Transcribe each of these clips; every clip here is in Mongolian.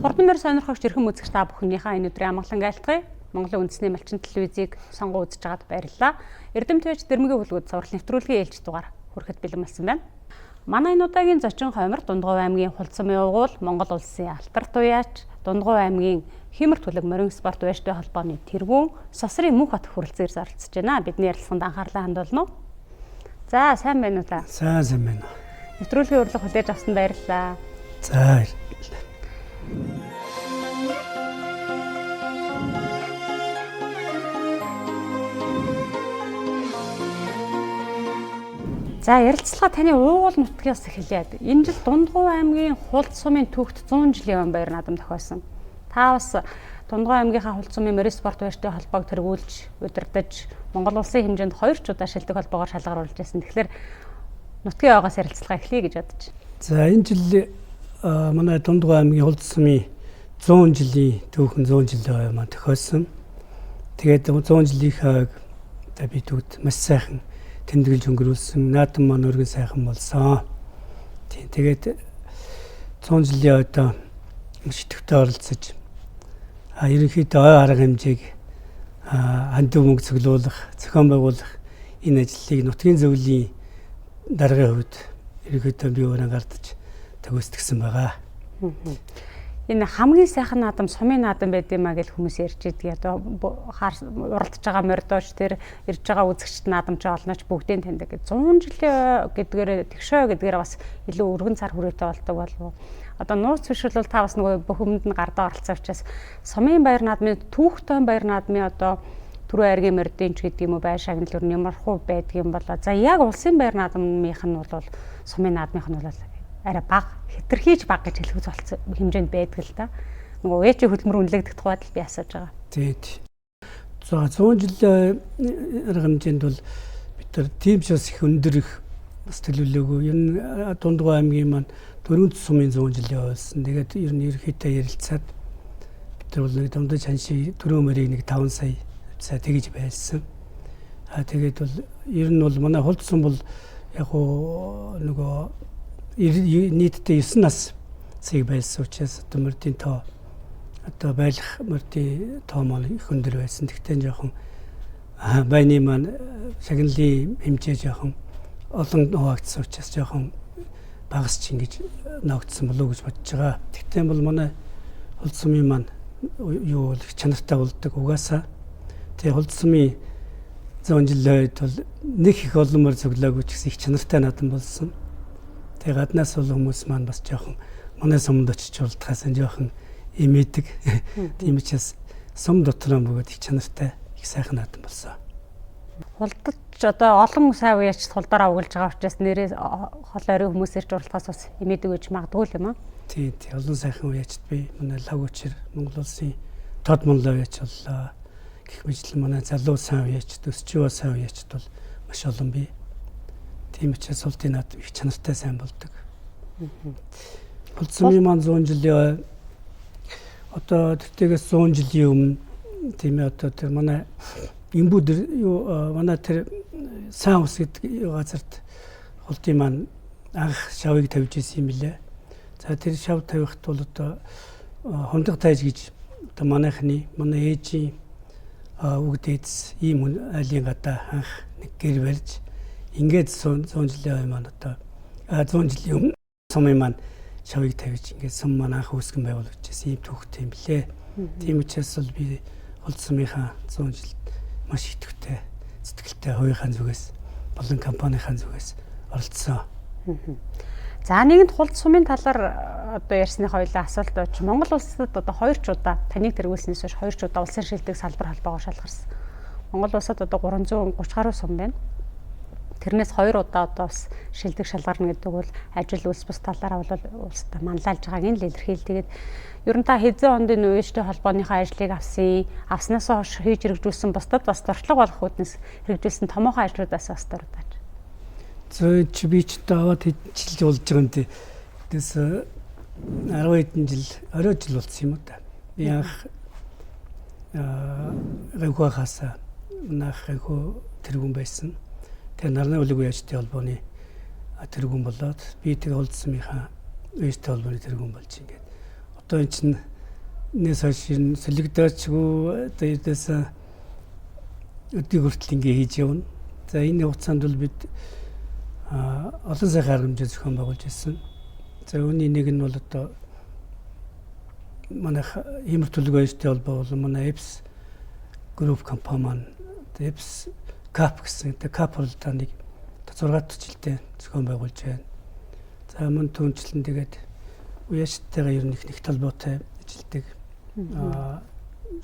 Хурдан морь сонирхогч эрхэм үзэгч та бүхнийхээ энэ өдрийн амгалан айлтгая. Монголын үндэсний малчин телевизийг сонгон үзэж байгаад баярлалаа. Эрдэмтвч Дэрмэгийн хөлгүүд цуврал нэвтрүүлгийн ээлж дугаар хүрэхэд бэлэн болсон байна. Манай энэ удаагийн зочин хоймор Дундгов аймгийн Хулцамын угуул, Монгол улсын алтар туяач, Дундгов аймгийн Химэр төлөг морин спорт байштай холбооны тэргүүн Сосрын Мөнх хот хүрэлцээр оролцож байна. Бидний ярилцлаганд анхаарлаа хандуулна уу? За, сайн байна уу та? Сайн байна. Нэвтрүүлгийн урилга хүлээж авсан баярлалаа. За. За, ярилцлага таны уугуул нутгаас эхэлээд энэ жил Дундгов аймгийн Хулц сумын түүхт 100 жилийн баяр наадам тохиосон. Та бас Дундгов аймгийнхаа Хулц сумын морин спорт байштай холбоог тэргүүлж, удирдах, Монгол улсын хэмжээнд 2 ч удаа шилдэг холбоогоор шалгаруулж байсан. Тэгэхээр нутгийн яваагаас ярилцлага эхлэе гэж бодож. За, энэ жил манай Дундгов аймгийн Хулц сумын 100 жилийн түүхэн 100 жилийн маань тохиосон. Тэгээд 100 жилийнхаа би түүд маш сайхан тэмдэглэж өнгөрүүлсэн. Наадам маань өргөн сайхан болсон. Тэгээд 100 жилийн одоо шидэвтэй оролцож ерөнхийдөө ой арга хэмжээг хандив мөнгө цуглуулах, зохион байгуулах энэ ажлыг нутгийн зөвлөлийн даргын хувьд ерөнхийдөө би өөрөө гардаж төгөөсдгсөн байгаа. Энэ хамгийн сайхан наадам сумын наадам байд юм а гэж хүмүүс ярьж идэг. Одоо уралдаж байгаа мордооч тэр ирж байгаа үзэгчд наадамч олнооч бүгдийн таньдаг. 100 жилийн гэдгээр тэгшөө гэдгээр бас илүү өргөн цар хүрээтэй болдог болов. Одоо нууц бишрэл бол та бас нөгөө бүх өмнөд нь гардаа оролцсон учраас сумын баяр наадмын түүхтэн баяр наадмын одоо түрүү айргийн мордын ч гэдэг юм уу бай шагналур нэмархуу байдаг юм болоо. За яг улсын баяр наадмынх нь бол сумын наадмынх нь бол арай бага, хэтэрхийж бага гэж хэлэх болсон хэмжээнд байдаг л да. Нөгөө ээжийн хөдөлмөр үнэлэгдэх тухайд л би асууж байгаа. Тэгээд за 100 жилийн арга хэмжээнд бол бид нар тийм ч бас их өндөр их бас төлөвлөгөө. Ер нь Дундгов аймгийн маань 4 сумын 100 жилийн болсон. Тэгээд ер нь ерөнхийдөө ярилцаад бид нар бол нэг дундаж ханши төрөө мөрийг нэг 5 сая тэгж байлсан. Тэгээд бол ер нь бол манай Хулц сум бол яг нөгөө нийтдээ 9 нас цэг байсан учраас одоо мөрдийн тоо одоо байлах мөрдийн тоо маань их өндөр байсан. Тэгтээ жоохон байны маань шагналын хэмжээ жоохон олон хуваагдсан учраас жоохон багас ч ингэж ногдсон болов уу гэж бодож байгаа. Тэгтээ бол манай Хулц сумын маань юу их чанартай болдог угаасаа. Тэгээ Хулц сумын 100 жилийн үед бол нэг их олон мөр цуглаагүй ч гэсэн их чанартай наадам болсон. Тэгээ гаднаас бол хүмүүс маань бас жоохон манай сумд очиж уулзахаас жоохон имээдэг. Тийм учраас сум дотроо бөгөөд их чанартай их сайхан наадам болсон. Хулдаж одоо олон сая уяач хулдаараа угалж байгаа учраас нэрээ хол ойрын хүмүүс ирж уурлахаас бас имээдэг гэж магадгүй юм аа. Тийм олон сайхан уяачд би манай лагуучир Монгол улсын тод Монгол уяач боллоо. Гэх мэтлэн манай залуу сайн уяачд, өсчөө сайн уяачд бол маш олон бий. Тийм учраас улсын наадам их чанартай сайн болдог. Хулц сумын маань 100 жилийн одоо тэртээс 100 жилийн өмнө тийм ээ одоо тэр манай имбүүд юу манай тэр сайн ус гэдэг газарт хултын маань анх шавыг тавьж исэн юм билээ. За тэр шав тавихт бол одоо хундаг тайж гэж одоо манай ээжийн үгдээц ийм айлын гадаа анх нэг гэр барьж ингээд 100 жилийн маань одоо 100 жилийн өмнө сумын маань шавыг тавьж ингээд сум маань анх үүсгэн байгуулагдчихсан ийм түүхтэй юм билээ. Тийм учраас бол би Хулц сумынхаа 100 жилд маш идэвхтэй, сэтгэлтэй хувийнхаа зүгээс болон компанийн зүгээс оролцсон. За нэгэнд Хулц сумын талаар одоо ярьсны хоёулаа асуулт байж Монгол улсад одоо 2 ч удаа таныг тэргүүлснээс хойш 2 ч удаа улсын шилдэг салбар холбоогоор шалгарсан. Монгол улсад одоо 330 гаруй сум байна. Тэрнээс 2 удаа одоо бас шилдэг шалгарна гэдэг бол ажил үйлс бус талаараа бол улстай манлайлж байгааг нь л илэрхийл. Тэгээд ер нь та хэзээ ондын үеиштэй холбооныхоо ажлыг авснаас хойш хийж хэрэгжүүлсэн бусдад бас дурчлаг болох хүнээс хэрэгжүүлсэн томоохон ажлуудаас бас дурдаач. Зөв чи би ч даваад хэлж болж байгаа юм тий. Тэс 10 хэдэн жил, орой жил болсон юм уу та. Би анх гайгүй хасаа нах гайгүй тэргүүн байсан. Тэгээ нарны үлэг уяачдын холбооны тэргүүн болоод би тэгээ Хулц сумынхаа уяачдын холбооны тэргүүн болж ингээд одоо эн чинь Нэс хашин солигдоочгүй одоо эдээс өдний хүртэл ингээ хийж явна. За энэ хугацаанд бол бид олон сайхан арга хэмжээ зохион байгуулж ирсэн. За үүний нэг нь бол одоо манай Имэр төлөв аяжтай холбоо бол манай EPS Group компани маань EPS CAP гэсэн CAP хуралдааныг 6 дахь жилдээ зохион байгуулж байна. За мөн түүнчлэн тэгээд уяажтайгаа ер нь их толботой ажилдаг.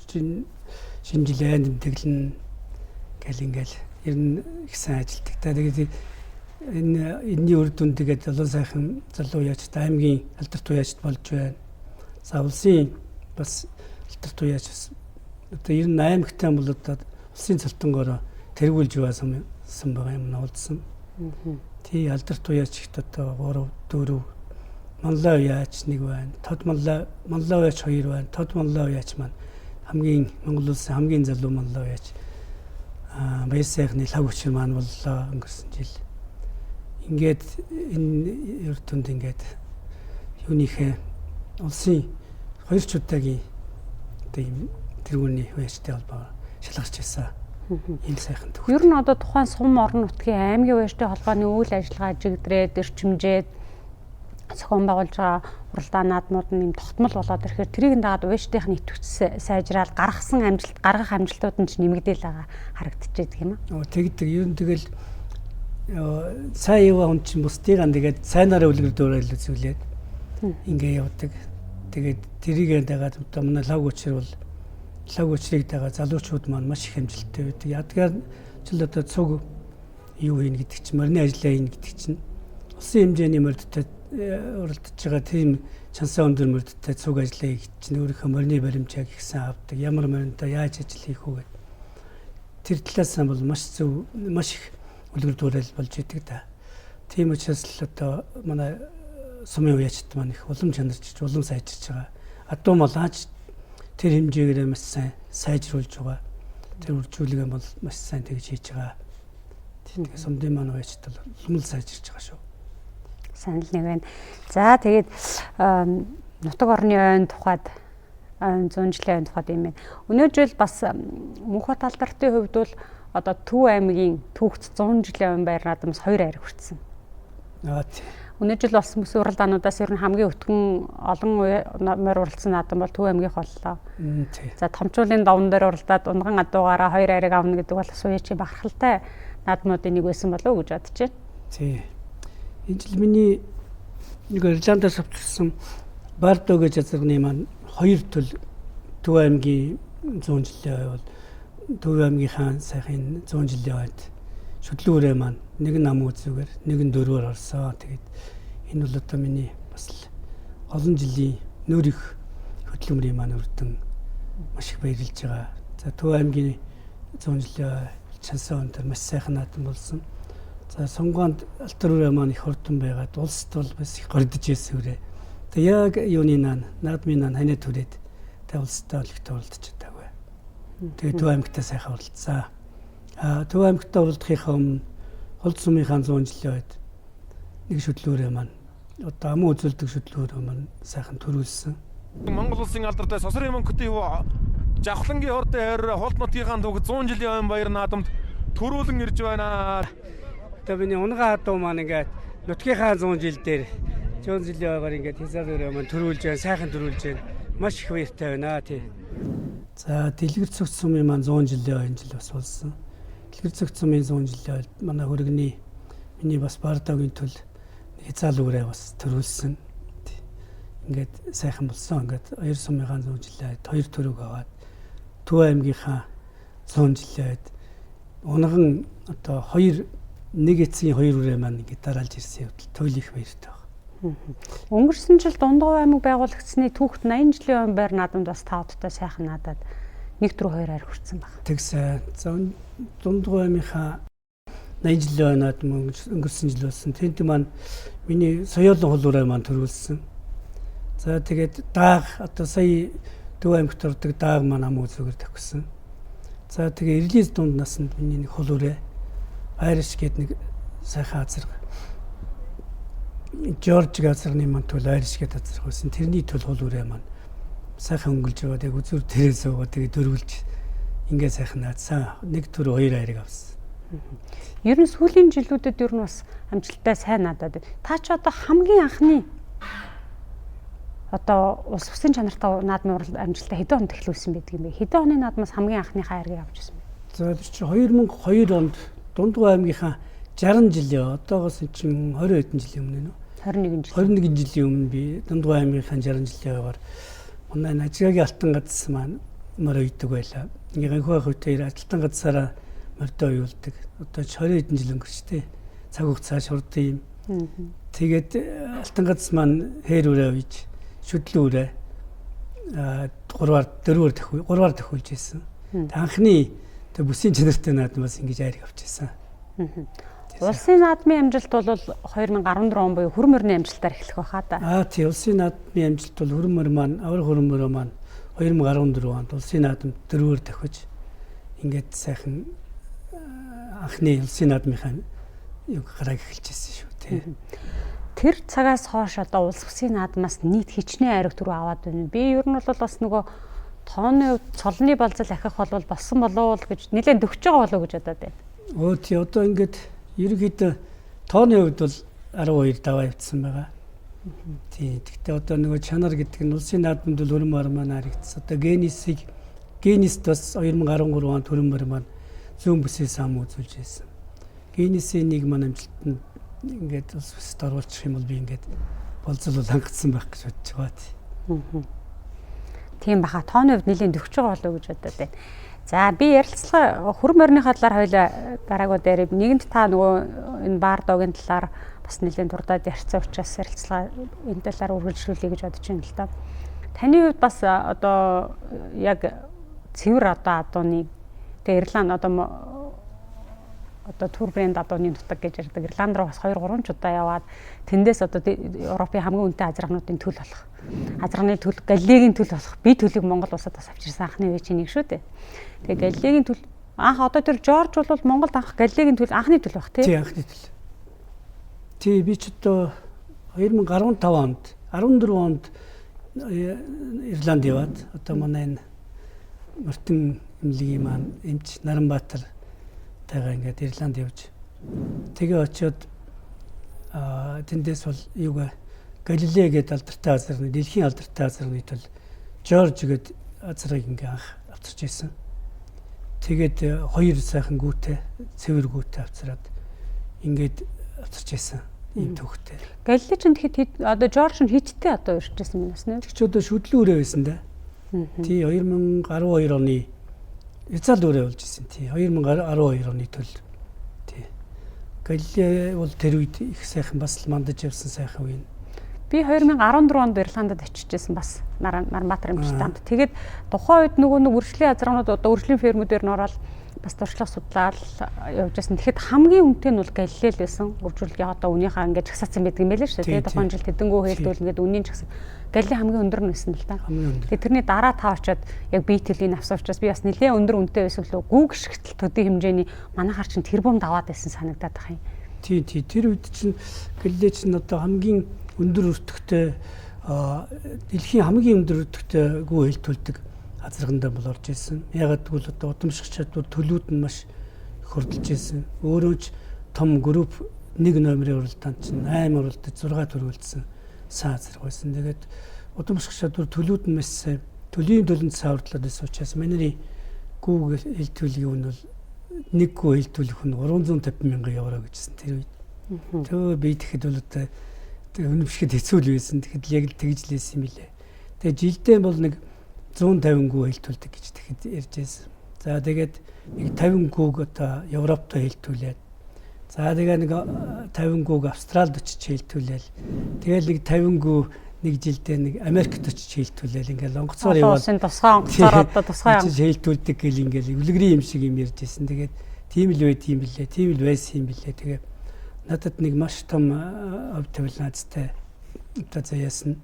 Шинэ жилийн тэмдэглэн ингээл ер нь их сайн ажилдаг. Тэгээд энэний үр дүн тэгээд олон сайхан залуу уяажт аймгийн алдарт уяажт болж байна. За улсын бас алдарт уяаж одоо ер нь аймагтай бол одоо улсын цалтангаараа тэргүүлж байсан байгаа юм уулзсан. Тий алдарт уяаж ихт одоо 3 4 манлай уяаж нэг байна. Тод манлай уяаж 2 байна. Тод манлай уяаж маань хамгийн Монгол улсын хамгийн залуу манлай уяаж баяр сайхны лав хүчир маань боллоо өнгөрсөн жил. Ингээд энэ үр дүнд ингээд юунийхээ улсын 2 чудаагийн одоо ийм тэргүүний уяажтай холбоо шалгарч байсан. Ийм сайхан төгс. Ер нь одоо тухайн сум орон нутгийн аймгийн уяажтай холбооны үйл ажиллагаа жигдрээд эрчимжээд зохион байгуулж байгаа уралдаан наадмууд нь юм тогтмол болоод ирэхээр тэрийг дагаад уяажтайхны идэвхтэй сайжраад гаргах амжилтууд нь ч нэмэгдээл байгаа харагдчихэйдэг юм аа. Тэгдэг. Ер нь тэгэл сайн яваа хүн чинь бусдыг тэгээд сайнаараа үлгэр дуурайл үзүүлээд ингээ явдаг. Тэгээд тэрийг дагаад одоо манай лав хүчээр бол лав хүчрийг дагаад залуучууд маань маш их амжилттай байдаг. Ядгаар жил одоо цуг юу хийн гэдэг чинь морины ажиллаа хийн гэдэг чинь улсын хэмжээний морьдтой уралдаж байгаа тийм чансаа өндөр морьдтой цуг ажиллаа хийж чинь өөрийнхөө морины баримжааг ихсэн авдаг. Ямар моринтой яаж ажил хийх үү гэдэг. Тэр талаас нь бол маш их үлгэр дуурайл болж идэг да. Тийм учраас л одоо манай сумын уяажт маань их улам чанарч улам сайжирч байгаа. Адуу малаач тэр хэмжээгээр маш сайн сайжруулж байгаа. Тэр үржүүлгээ бол маш сайн тэгж хийж байгаа. Тэгээд сумдын маань уяажт бол улам сайжирч байгаа шүү. Санал нэг байна. За тэгээд нутаг орны ойн тухайд 100 жилийн ойн тухайд юм байна. Өнөө жил бас Мөнхбат алдартын хувьд бол одоо Төв аймгийн түүхт 100 жилийн ойн байр наадамс 2 ариг хүртсэн. Тийм. Өнөө жил болсон бүс уралдаануудаас ер нь хамгийн өтгөн олон морь уралдсан наадам бол Төв аймгийнх боллоо. За Томчуулын даван дээр уралдаад унган адуугаараа 2 ариг авна гэдэг бол бас уяачийн бахархалтай наадмуудын нэг байсан болов уу гэж бодож байна. Тийм. Энэ жил миний нэг Ирландаас авчирсан Бардо гэж азаргны маань 2 төл Төв аймгийн 100 жилийн бол Төв аймгийнхаа сайхан 100 жилийн ойд шүтлүүрээ маань нэг нь ам үзүүгээр нэг нь 4-оор орсон. Тэгээд энэ бол одоо миний бас олон жилийн нөр их хөдөлмөрийн маань үрдэн маш их баярлж байгаа. За Төв аймгийн 100 жилийн чансаа өндөр маш сайхан наадам болсон. За сонгоонд алтар үрээ маань их хурдан байгаад улсд бол бас их гордож ирсэн үрээ. Тэгээ яг юуны наадмын ханиа түрээд тэгээ улстай их оролдож байгаагүй. Тэгээ Төв аймагтай сайхан оролцсон. Төв аймагтай оролдохынхаа өмнө Хулд сумынхаа 100 жилийн үед нэг шүтлүүрээ маань одоо ам үзүүлдэг шүтлүүрээ маань сайхан төрүүлсэн. Монгол улсын алдартай Сосрын мөнгөтэй Жавхлангийн хордын хайр Хулд нутгийнхаа түүх 100 жилийн ойн баяр наадамд төрүүлэн ирж байна. Одоо миний унгаа хадуу маань ингээд нутгийнхаа 100 жил дээр 100 жилийн ойгоор ингээд хязгаараа маань төрүүлж байна, сайхан төрүүлж байна. Маш их баяртай байна тий. За Дэлгэр цогц сумын маань 100 жилийн ойн жил бас болсон. Дэлгэр цогц сумын 100 жилийн ойд манай хөргөний миний бас Бардогийн төл хязаал үрээ бас төрүүлсэн. Ингээд сайхан болсон. Ингээд 2 сумынхаа 100 жилийн ойд 2 төрөг аваад Төв аймгийнхаа 100 жилийн ойд унган одоо 1 эцгийн 2 үрээ маань ингээд дараалж ирсэн явдал туйл их баяртай байна. Өнгөрсөн жил Дундгов аймаг байгуулагдсны түүхт 80 жилийн ойн байр наадамд бас таавдтай сайхан наадаад 1-2 ариг хүрсэн баг. Тэгсэн. За Дундгов аймынхаа 80 жилийн ойн наадам өнгөрсөн жил болсон. Тэнд маань миний соёолын хулуураа маань төрүүлсэн. За тэгээд дааг одоо сая Төв аймагт ордог дааг маань ам үзүүгээр тавьсан. За тэгээ Ирлиз дунд насанд миний нэг хулуураа Айриш гэдэг нэг сайхан азар Жорж газрын маань төл Айриш гэдэг азар байсан. Тэрний төл хулуураа маань сайхан өнгөлж яваад яг үзүр дээрээ суугаад тэгээ дөрвөлж ингээ сайхан наадсан. Нэг төр хоёр хайрыг авсан. Ер нь сүүлийн жилүүдэд ер нь бас амжилттай сайн надад. Та ч одоо хамгийн анхны одоо улс хүслийн чанартай наадмын уралд амжилттай хэдэн онд эхлүүлсэн байдаг юм бэ? Хэдэн оны наадмаас хамгийн анхны хайрыг авч ирсэн бэ? За чи 2002 онд Дундгой аймгийнхаа 60 жилийн одоогоос чинь 20 хэдэн жилийн өмнө нөө 21 жилийн өмнө би Дундгой аймгийнхаа 60 жилийн яваар манай Нажигагийн алтан газар маань мөр үйдэг байлаа. Ингээ хөө хөвтөөр алтан газараа мордоо уйлдаг. Одоо 20 хэдэн жил өнгөрчтэй. Цаг хугацаа шурдсан юм. Тэгээд алтан газар маань хээр үрээ үйж шүдлэн үрээ 3-аар төхүүлж ирсэн. Анхны бүсийн чанартай наадмаас ингэж айрыг авч ирсэн. Улсын наадмын амжилт бол 2014 он буюу Хүрмөрний амжилтаар эхлэх байхаа да. Тий, улсын наадмын амжилт бол Хүрмөр маань, авраг Хүрмөрөө маань 2014 онд улсын наадамд 4-өр давхиж ингээд сайхан анхны улсын наадмынхаа гарааг эхэлжсэн шүү тий. Тэр цагаас хойш одоо улс хүслийн наадмаас нийт хичнээн айраг төрөө аваад байна. Би ер нь бол бас нөгөө тооны хувьд цолны болзол ахих бол болсон болов уу гэж нэлээд дөгч байгаа болов уу гэж бодоод байна. Тий, одоо ингээд ерөнхийдөө тооны хувьд бол 12 даваа явцсан байгаа. Тий, гэхдээ одоо нөгөө чанар гэдэг нь улсын наадманд бол Хүрмөр маань харагдсан. Одоо генест бас 2013 онд Хүрмөр маань зүүн бүсээс ам үзүүлж байсан. Генесийн нэг маань амжилтанд ингээд улс бүсэд оруулах юм бол би ингээд болзол хангацсан байх гэж бодож байгаа. Тийм баха тооны хувьд нэлийн дөгч байгаа болов уу гэж бодоод байна. За би ярилцлага Хүрмөрийнхаа талаар хоёлаа дараагүй дээр нэгэнт та нөгөө энэ баар доогийн талаар бас нэлийн турдаад ярьсан учраас ярилцлага энэ талаар үргэлжлүүлэе гэж бодож байна л да. Таны хувьд бас одоо яг цэвэр одоо адууны тэгээ Ирланд одоо тур брэнд адууны нутаг гэж ярьдаг. Ирланд руу бас 2-3 ч удаа яваад тэндээс одоо Европын хамгийн үнэтэй азрагнуудын төл болох. Азрагны төл, Галилегийн төл болох. Би төлөг Монгол улсад бас авчирсан анхны үе чинь нэг шүү дээ. Тэгээ Галилегийн төл анх одоо тэр Жорж бол Монголд анх Галилегийн төл анхны төл баг тий. Тий, анхны төл. Тий, би ч одоо 2015 онд 14 онд Ирланд яваад одоо манай энэ Мартин Эмлигийн маань эмч Наранбаатар тагаа ингээд Ирланд явж тэгээ очиод тэндээс бол юугаа Галилей гэдэг алдартай газар, дэлхийн алдартай газарны төл Жорж гэдэг газрыг ингээд анх авчирч ирсэн. Тэгээд хоёр сайхан гүүтэй, цэвэр гүүтэй авчираад ингээд авчирч ирсэн ийм төвхтэй. Галилей ч тэгэхэд одоо Жорж нь хиттэй одоо ирчихсэн юм байна. Тэг ч одоо шүдлэн үрээ байсан да. Тий 2012 оны Эцал үрээ болж ирсэн тий 2012 оны төл. Тий. Галилей бол тэр үед их сайхан бас мандаж явсан сайхан үе. Би 2014 онд Ирландад очижсэн бас Наранбаатар эмчтанд. Тэгээд тухайн үед нөгөө үржлийн азрагнууд одоо үржлийн фермүүдээр н ороод бас туршлага судлаад явж байсан. Тэгэхэд хамгийн үнэтэй нь бол Галилей л байсан. Үржүүлгийн одоо үнийхээ ингээд жагсаацсан байдаг юм байлээ шүү дээ. Тэгээд тухайн жил тэдэнгүү хэлдвэл ингээд үнийн жагсаа Галилей хамгийн өндөр нь байсан л да. Тэгээд тэрний дараа та очиод яг бие төлийг авсан учраас би бас нэлээд өндөр үнэтэй байсан лөө гүүг шигтэл төдий хэмжээний манайхаар чинь тэрбум даваад байсан санагдаад байгаа юм. Тий, тэр үед чинь Галилей чинь одоо хамгийн өндөр өртөгтэй дэлхийн хамгийн өндөр өртөгтэй гүү хэлтүүлдэг азаргандаа бол орж ирсэн. Ягаад гэвэл одоо удамших чадвар төлөвүүд нь маш их хурдж ирсэн. Өөрөө ч том групп нэг номерын уралдаанд чинь 8 уралдад 6 төрүүлсэн сайн азарг байсан. Тэгээд удамших чадвар төлөвүүд нь маш сайн. Төлийн төлөнд сайн хурдлаад байсан учраас манай гүүг хэлтүүлгийн үн бол нэг гүү хэлтүүлэх нь 350 мянган евро гэжсэн тэр үед. Тэгээ би тэгэхэд бол одоо өнөмшгөд хэцүү л байсан. Тэгэхэд яг л тэгж лээсэн юм билээ. Тэгээ жилдээ бол нэг 150 гүү хэлтүүлдэг гэж тэгэхэд ярьж байсан. За тэгээд нэг 50 гүүг одоо Европт хэлтүүлээд. За тэгээ нэг 50 гүүг Австралид очиж хэлтүүлээл. Тэгэл нэг 50 гүү нэг жилдээ нэг Америкт очиж хэлтүүлээл. Ингээл онгоцоор яваад улсын тусгай онгоцоор одоо тусгай хэлтүүлдэг гэл ингээл үлгэрийн юм шиг юм ярьж байсан. Тэгээд тийм л билээ. Тийм л байсан юм билээ. Тэгээ надад нэг маш том өв тавилнаацтай одоо заяасан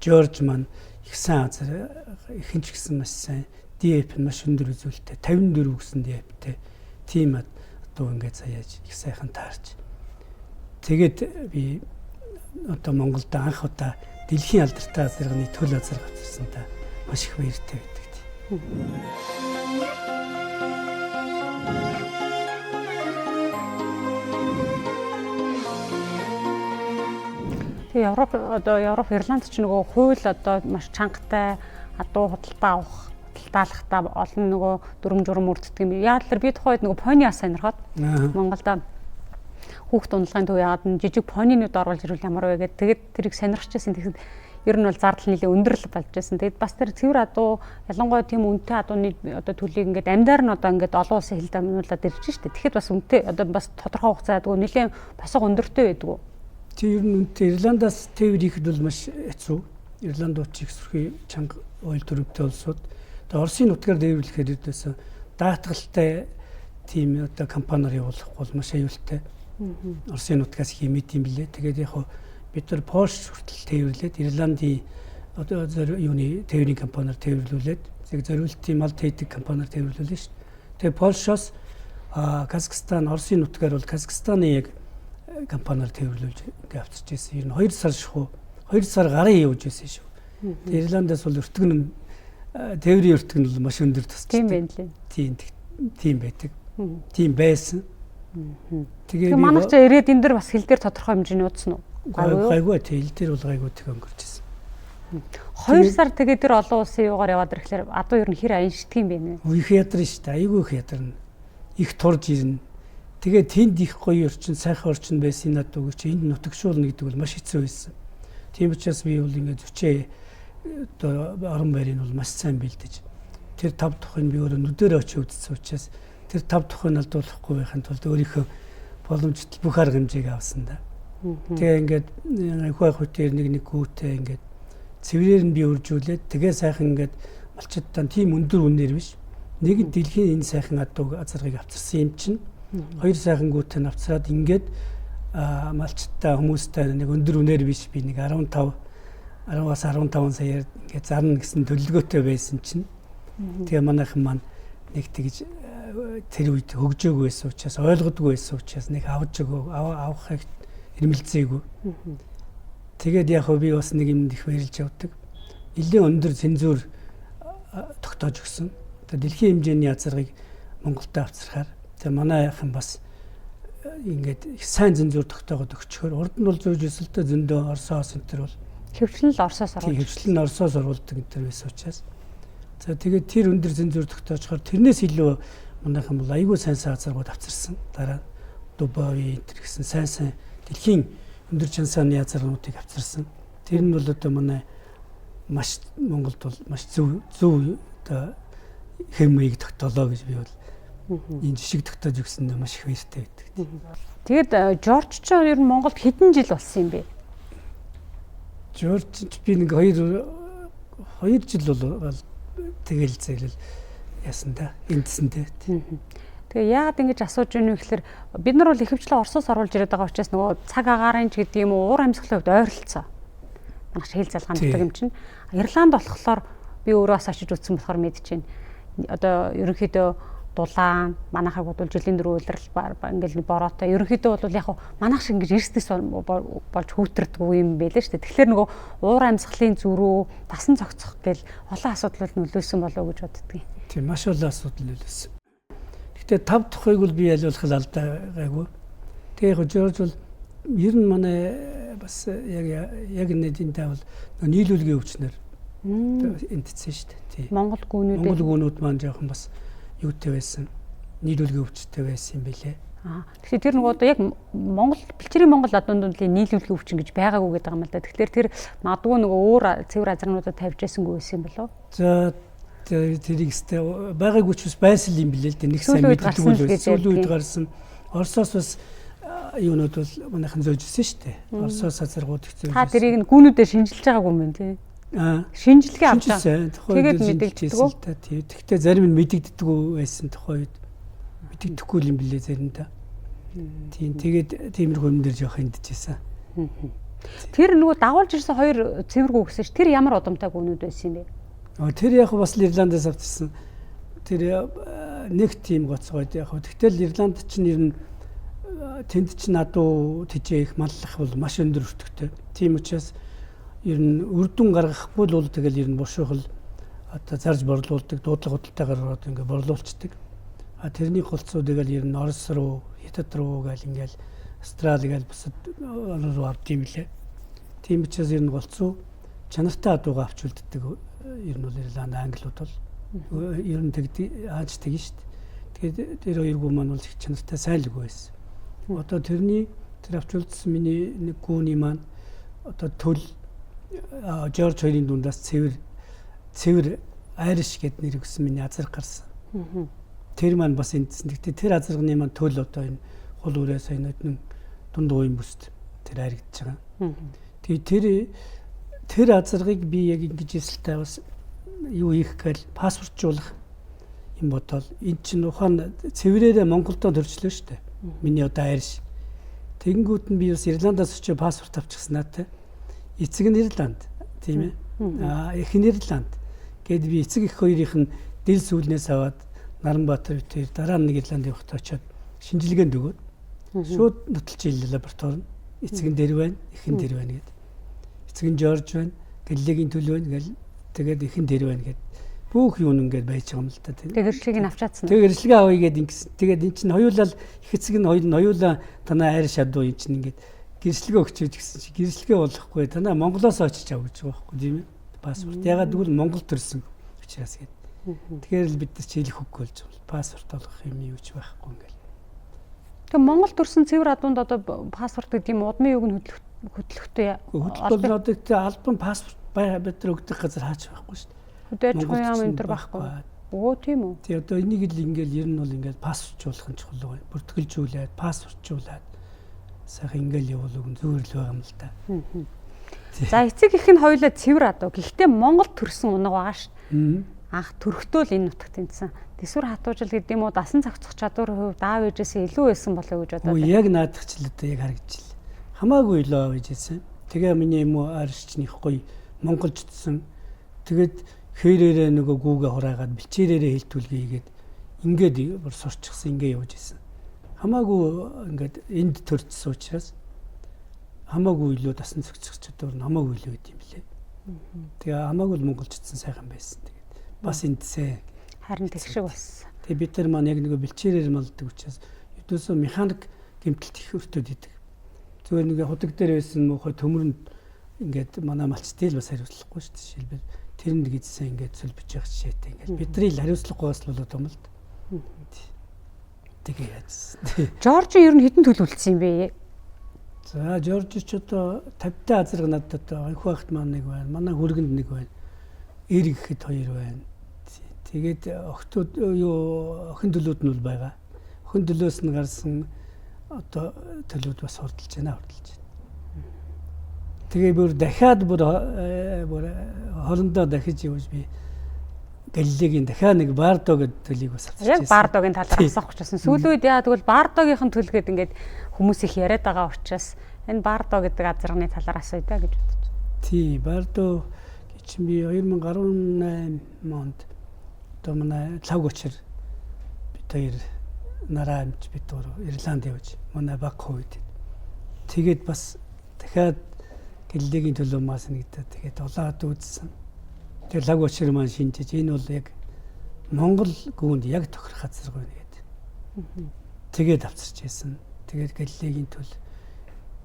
Жорж маань их сайн азар ихэнч гэсэн маш сайн DAP маш өндөр үзүүлэлттэй 54 гэсэн DAP-тэй тийм одоо ингээд заяаж их сайхан таарч тэгээд би одоо Монголд анх удаа дэлхийн алдартай азарганы төл азар авчирсан та маш их баяртай байдаг. Тэгээ Европ Ирланд ч нөгөө хууль одоо маш чангатай адуу худалдаа авах худалдаалахтаа олон нөгөө дүрм журм үрддэг юм. Яг л би тухайд нөгөө пони ас сонирхоод Монголда хүүхд унлагын төв яагаад н жижиг понинууд оруулж ирвэл ямар вэ гэдэг. Тэгээд тэрийг сонирхчихсэн. Тэгэхэд ер нь бол зардал нэлээ өндөрлөг болж байсан. Тэгээд бас тэр цэвэр адуу ялангуяа тийм үнэтэй адууны одоо төлийг ингээд амьдаар нь одоо ингээд олон улсын хил дамжуулаад ирж штэ. Тэгэхэд бас үнэтэй одоо бас тодорхой хугацаад нэлээ босго өндөртэй байдаг. Тийм ер нь үнэтэй Ирландаас тээвэр ихэд бол маш хэцүү. Ирландууд ч их сүрхий чанга ойл төрөвтэй улсууд. Тэгээд Оросын нутгаар дээвэрлэхээр дэвсэн даатгалтай тийм одоо компаниар явуулах бол маш аюултай. Оросын нутгаас хэмэт юм билээ. Тэгээд яг бид нар Польш хүртэл тээвэрлээд Ирландийн одоо юуны тээврийн компаниар тээвэрлүүлээд зэрэг зориултын мал тээдэг компаниар тээвэрлүүлээ шүү дээ. Тэгээд Польшоос Казахстан, Оросын нутгаар бол Казахстаны яг компаниар тээвэрлүүлж ингээ авчирч байсан. Ер нь 2 сар шахуу 2 сар гарын явж байсан шүү. Тэгээд Ирландаас бол өртгөн тээврийн өртгөн бол маш өндөр тусч. Тийм байна лээ. Тийм байдаг. Тийм байсан. Тэгээ манайч ирээд энэ дэр бас хил дээр тодорхой хэмжээний удсан уу? Гайгүй хил дээр бол гайгүй тэг өнгөрч ирсэн. 2 сар тэгээд тэр олон улсын юугаар яваад ирэхлээр адуу ер нь хэр аяншдаг юм бэ нэ? Их ядарна шүү дээ. Айгүй их ядарна. Их турж ирнэ. Тэгээ тэнд их гоё орчин, сайхан орчин байсан надад өгч энд нутагшуулна гэдэг бол маш хэцүү байсан. Тийм учраас би бол ингээд зүчээ одоо орон байрыг бол маш сайн бэлдэж тэр 5 тухыг би өөрөө нүдээр очиж үзсэн учраас тэр 5 тухыг алдуулахгүй байхын тулд өөрийнхөө боломжтой бүх арга хэмжээг авсан да. Тэгээ ингээд их хөтөр нэг гүүтэй ингээд цэврээр нь би үржүүлээд тэгээ сайхан ингээд малчдаа тийм өндөр үнээр биш. Нэг дэлхийн энэ сайхан адууг азаргыг авчирсан юм чинь 2 сайхан гүүтэй авцраад ингээд малчдаа хүмүүстэй нэг өндөр үнээр биш би нэг 10-аас 15 саяар ингээд зарна гэсэн төлөвлөгөөтэй байсан чинь тэгээ манайхан маань нэг тэгж тэр үед хөгжөөгүй байсан учраас ойлгодгүй байсан учраас нэг авч өгөө авахыг ирмэлцээгүй. Тэгээд яг би бас нэг юм их баярлж явдаг. Нэлээд өндөр цензуур тогтоож өгсөн. Тэгээд дэлхийн хэмжээний азаргыг Монголд авчрахаар тэгээд манайхан бас ингээд сайн цензуур тогтоогод өгчхөөр урд нь бол зөөж өсөлтөө зөндөө Оросоос энэ төр бол хөвчлэн л Оросоос оруулдаг. Хөвчлэн нь Оросоос оруулдаг энэ төр байсан учраас. За тэгээд тэр өндөр цензуур тогтоожхоор тэрнээс илүү манайхан бол айгүй сайн азаргууд авчирсан. Дараа Дубави энэ гэсэн сайн дэлхийн өндөр чансааны азаргуудыг авчирсан. Тэр нь бол одоо манай маш Монголд бол маш зөв одоо хэмээг тогтоолоо гэж би бол энэ жишг тогтоож өгсөндөө маш их баяртай байдаг. Тэгээд Жорж ч ер нь Монголд хэдэн жил болсон юм бэ? Жорж би нэг 2 жил бол тэгэл зэглэл яасан да эндсэндээ. Тэгээ яагаад ингэж асууж байна вэ гэхээр бид нар бол ихэвчлэн Оросоос оруулж ирээд байгаа учраас нөгөө цаг агаарын ч гэдэг юм уу уур амьсгалын хувьд ойролцоо. Манайх хэл залгаан гэдэг юм чинь. Ирланд болохоор би өөрөө бас очиж үзсэн болохоор мэдчихээн. Одоо ерөнхийдөө дулаан манайхаг бодвол жилийн дөрөв үйлрэл ингээл бороотой. Ерөнхийдөө бол яг манайх шиг ингэж эрсдэс болж хүүтэрдэггүй юм байлээ шүү дээ. Тэгэхээр нөгөө уур амьсгалын зүрүү тасан цогцох гэл олон асуудал нөлөөсөн болов уу гэж боддгийг. Тийм маш олон асуудал нөлөөсөн. Гэтэ 5 тухыг бол би ялуулах алдаа гайгүй. Тэгээ яг Жорж бол ер нь манай бас яг нэдинтэй бол нийлүүлгийн өвчнөр эндсэн шүү дээ. Монгол гүүнүүд маань жоохон бас юутай байсан. Нийлүүлгийн өвчтэй байсан юм билэ. Тэгэхээр тэр нөгөө одоо яг Монгол бэлчээрийн Монгол адуун дундлын нийлүүлгийн өвчин гэж байгаагүй гэдэг юм л да. Тэгэхээр тэр магадгүй нөгөө өөр цэвэр азарнуудад тавьж байсангүй байсан юм болов? За тэрийг сте байгаагүй ч байсан юм билээ л дээ. Нэг сайн мэддэг үл байсан. Сүүлийн үед гарсан Оросоос бас юунууд бол манайхан зөөжсөн шүү дээ. Оросоос азаргууд их зөөжсөн. Та тэрийг гүүнүүдэд шинжилж байгаагүй юм байна тий. Шинжилгээ авч байгаа. Тэгээд мэдэгддэг. Тэгтээ зарим нь мэдэгддэг байсан тухай үед мэдэгдэхгүй юм билээ заримдаа. Тийм тэгээд тиймэрхүү юм дээр жоох эндчихсэн. Тэр нөгөө дагуулж ирсэн 2 цэвэргүү гэсэн чинь тэр ямар удамтай гүнүүд байсан юм бэ? Тэр яг бас Ирландаас авчихсан. Тэр нэг тийм гоцгойд яг. Тэгтэл Ирланд чинь ер нь тэнд чинь адуу тэжээх маллах бол маш өндөр өртөгтэй. Тийм учраас ер нь үрдүн гаргахгүй л бол тэгэл ер нь бушуухал одоо зарж борлуулдаг, дуудлага худалдаагаар одоо ингээд борлуулцдаг. Тэрний голцуудыг л ер нь Орос руу, Хятад руу гэл ингээл Австрали гэл бусад руу авдсан юм лээ. Тийм учраас ер нь голцоо чанартай адууга авч үлддэг. Ер нь бол Ирланд англиуд бол ер нь ааж тэгнэ шүү дээ. Тэгээд тэр хоёргүй маань бол их чанартай сайн л үгүй байсан. Одоо тэр авч үлдсэн миний нэг гүүний маань одоо төл Жорж хоёрын дундаас цэвэр Айриш гэд нэр өгсөн миний азар гарсан. Тэр маань бас эндсэн. Гэхдээ тэр азарганы маань төл одоо энэ хул үрээс энэ дунд уян бүст тэр харагдаж байгаа. Тэгээ тэр азаргыг би яг ингэж эсэлтэй бас юу хийх гээл паспортжуулах юм бодвол эн чинь ухаан цэврээрээ Монголдо төрчлөө шүү дээ. Миний одоо Айриш. Тэгэнгүүт нь би бас Ирландаас очиж паспорт авчихсан наатай. Эцэг нь Ирланд тийм ээ. Эх нь Ирланд. Гэт би эцэг их хоёрынх нь дэл сүүлнээс аваад Наранбаатар битээр дараа нэг Ирланд явахад очиод шинжилгээнд өгөөд шууд нотолж ийлээ лаборатори. Эцэг нь дэр байна, эх нь дэр байна гэд. Эцэг нь Жорж байна, гэллэгийн төлөв байна гэл тэгээд эх нь дэр байна гэд. Бүх юм ингээд байж байгаа юм л та тийм. Тэгээд гэрчлэгийг нь авчаадсан. Тэгээд гэрчлэгээ авъя гэд ингэсэн. Тэгээд эн чинь хоёулаа их эцэг нь хоёулаа танаа Айриш адуу эн чинь ингээд гэрчлэгээ өгчөөж гисэн чи гэрчлэгээ болохгүй танаа Монголоос очиж ав гэж байгаа байхгүй тийм ээ. Паспорт ягаад гэвэл Монгол төрсэн учраас гээд. Тэгэхээр л бид нар чи хэлэх үгүй болж байгаа. Паспорт олгох юм юу ч байхгүй ингээл. Тэгээ Монгол төрсэн цэвэр адуунд одоо паспорт гэдэг юм удмын юг нь хөдлөхтэй. Хөдлөлт одоо тэ албан паспорт бид нар өгдөг газар хаач байхгүй шүү дээ. Хөдөөж гоём энэ төр байхгүй. Өө тийм үү. Тий одоо энийг л ингээл ер нь бол ингээл паспортжуулах нь чухал байна. Бүртгэлжүүлээд паспортжуулаад сайхан ингээл явуул өгөн зүгээр л байгаа юм л та. За эцэг их нь хоёулаа цэвэр адуу. Гэхдээ Монгол төрсэн унаг байгаа шүү. Анх төрөхдөө л энэ нутагт тэнцсэн. Тэсвэр хатуужил гэдэг юм уу дасан цогцох чадвар хувьд аав ээжээсээ илүү байсан болоо гэж бодоод. Яг наадахч л одоо яг харагдчихлаа. Хамаагүй илүү аав ээжээсээ. Тэгээ миний юм уу арчных гоё монголчдсан. Тэгээд хээрээрээ нөгөө гүүгээ хураагаад бэлчээрээрээ хэлтүүлгээ хийгээд ингээд бүр сурчсан ингээд явж исэн. Хамаагүй ингээд энд төрчихсөн учраас хамаагүй илүү дасан цогцох чадвар нь хамаагүй илүү гэдэм билээ. Тэгээ хамаагүй л монголчдсан сайхан байсан. Тэгээд бас эндсээ харин тэг шиг болсон. Тэгээ бид нар маань яг нөгөө бэлчээрээр малддаг учраас өдөөсөө механик гэмтэлт их өртөөд идэг. Зүгээр нэг худаг дээр байсан муухай төмөрөнд ингээд манай малчтай л бас хариуцлахгүй шүү дээ. Жишээлбэл тэрэнд гизсэн ингээд сүлбэж явах жишээтэй ингээд бидний л хариуцлагагүйс л болоод юм л да. Тэгээ яасан. Жорж ер нь хэдэн төлөвлөсөн юм бэ? За Жорж ч одоо 50 та азарга надад айхуу ахт маань нэг байна. Манай хүргэнд нэг байна. Эр гэхэд хоёр байна. Тэгээд охин төлөвд нь бол байгаа. Охин төлөөс нь гарсан одоо төлөвд бас хурдалж байна. Тэгээ бүр дахиад бүр хоорондоо дахиж явж би Галилегийн дахиад нэг Бардо гэдэг төлийг бас авчихсан. Яг Бардогийн талаар асуух гэж байсан. Сүүлийн үед яа тэгвэл Бардогийнхэн төлөв гэдэг ингээд хүмүүс их яриад байгаа учраас энэ Бардо гэдэг азарганы талаар асууя да гэж бодож байна. Тий, Бардо гэж би 2018 онд одоо манай лав гочор бид хоёр нараа амж бид Ирланд явж манай баг хувьд тэгээд бас дахиад Галилегийн төлөө маас нэгдээ тэгээд улаад үзсэн. Тэгээд лав гочор маань шинжиж энэ бол яг Монгол гүнд яг тохирох газар байна гэдэг. Тэгээд авчирч байсан. Тэгээд Галилегийн төл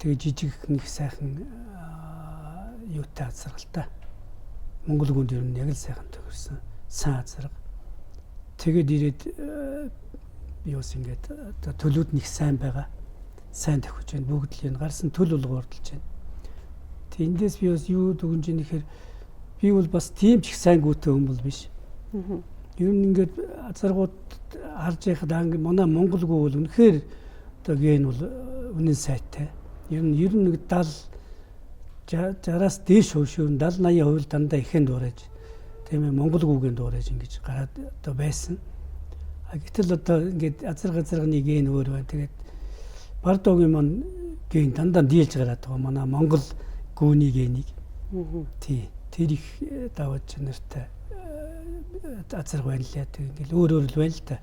тэгээд жижиг нэг сайхан юутай азаргалтай. Монгол гүнд ер нь яг л сайхан тохирсон сан азарга. Тэгээд ирээд юус ингээд төлөвд нэг сайн байгаа. Сайн тохиж байна. Бүгд л энэ гарсан төл болгоордолж байна. Тэгээд эндээс би бас юу дүгнж ийм нэхэр би бол бас тийм ч их сайн гүйтэй хүн бол биш. Ер нь ингээд азаргууд харж байхад манай Монгол гүү бол үнэхээр одоо ген бол үнэн сайтай. Ер нь нэг 60-аас дээш хөвшөөр 70-80% дандаа ихэн дуурайж тийм ээ Монгол гүүгэн дуурайж ингэж гараад одоо байсан. Гэтэл одоо ингээд азарганы ген өөр байна. Тэгээд Бардогийн маань ген дандаа дийлж гараад байгаа манай Монгол гүүний генийг. Тий. Тэр их даваад чанартай азарг байна лээ. Тэг ингээл өөр л байна л та.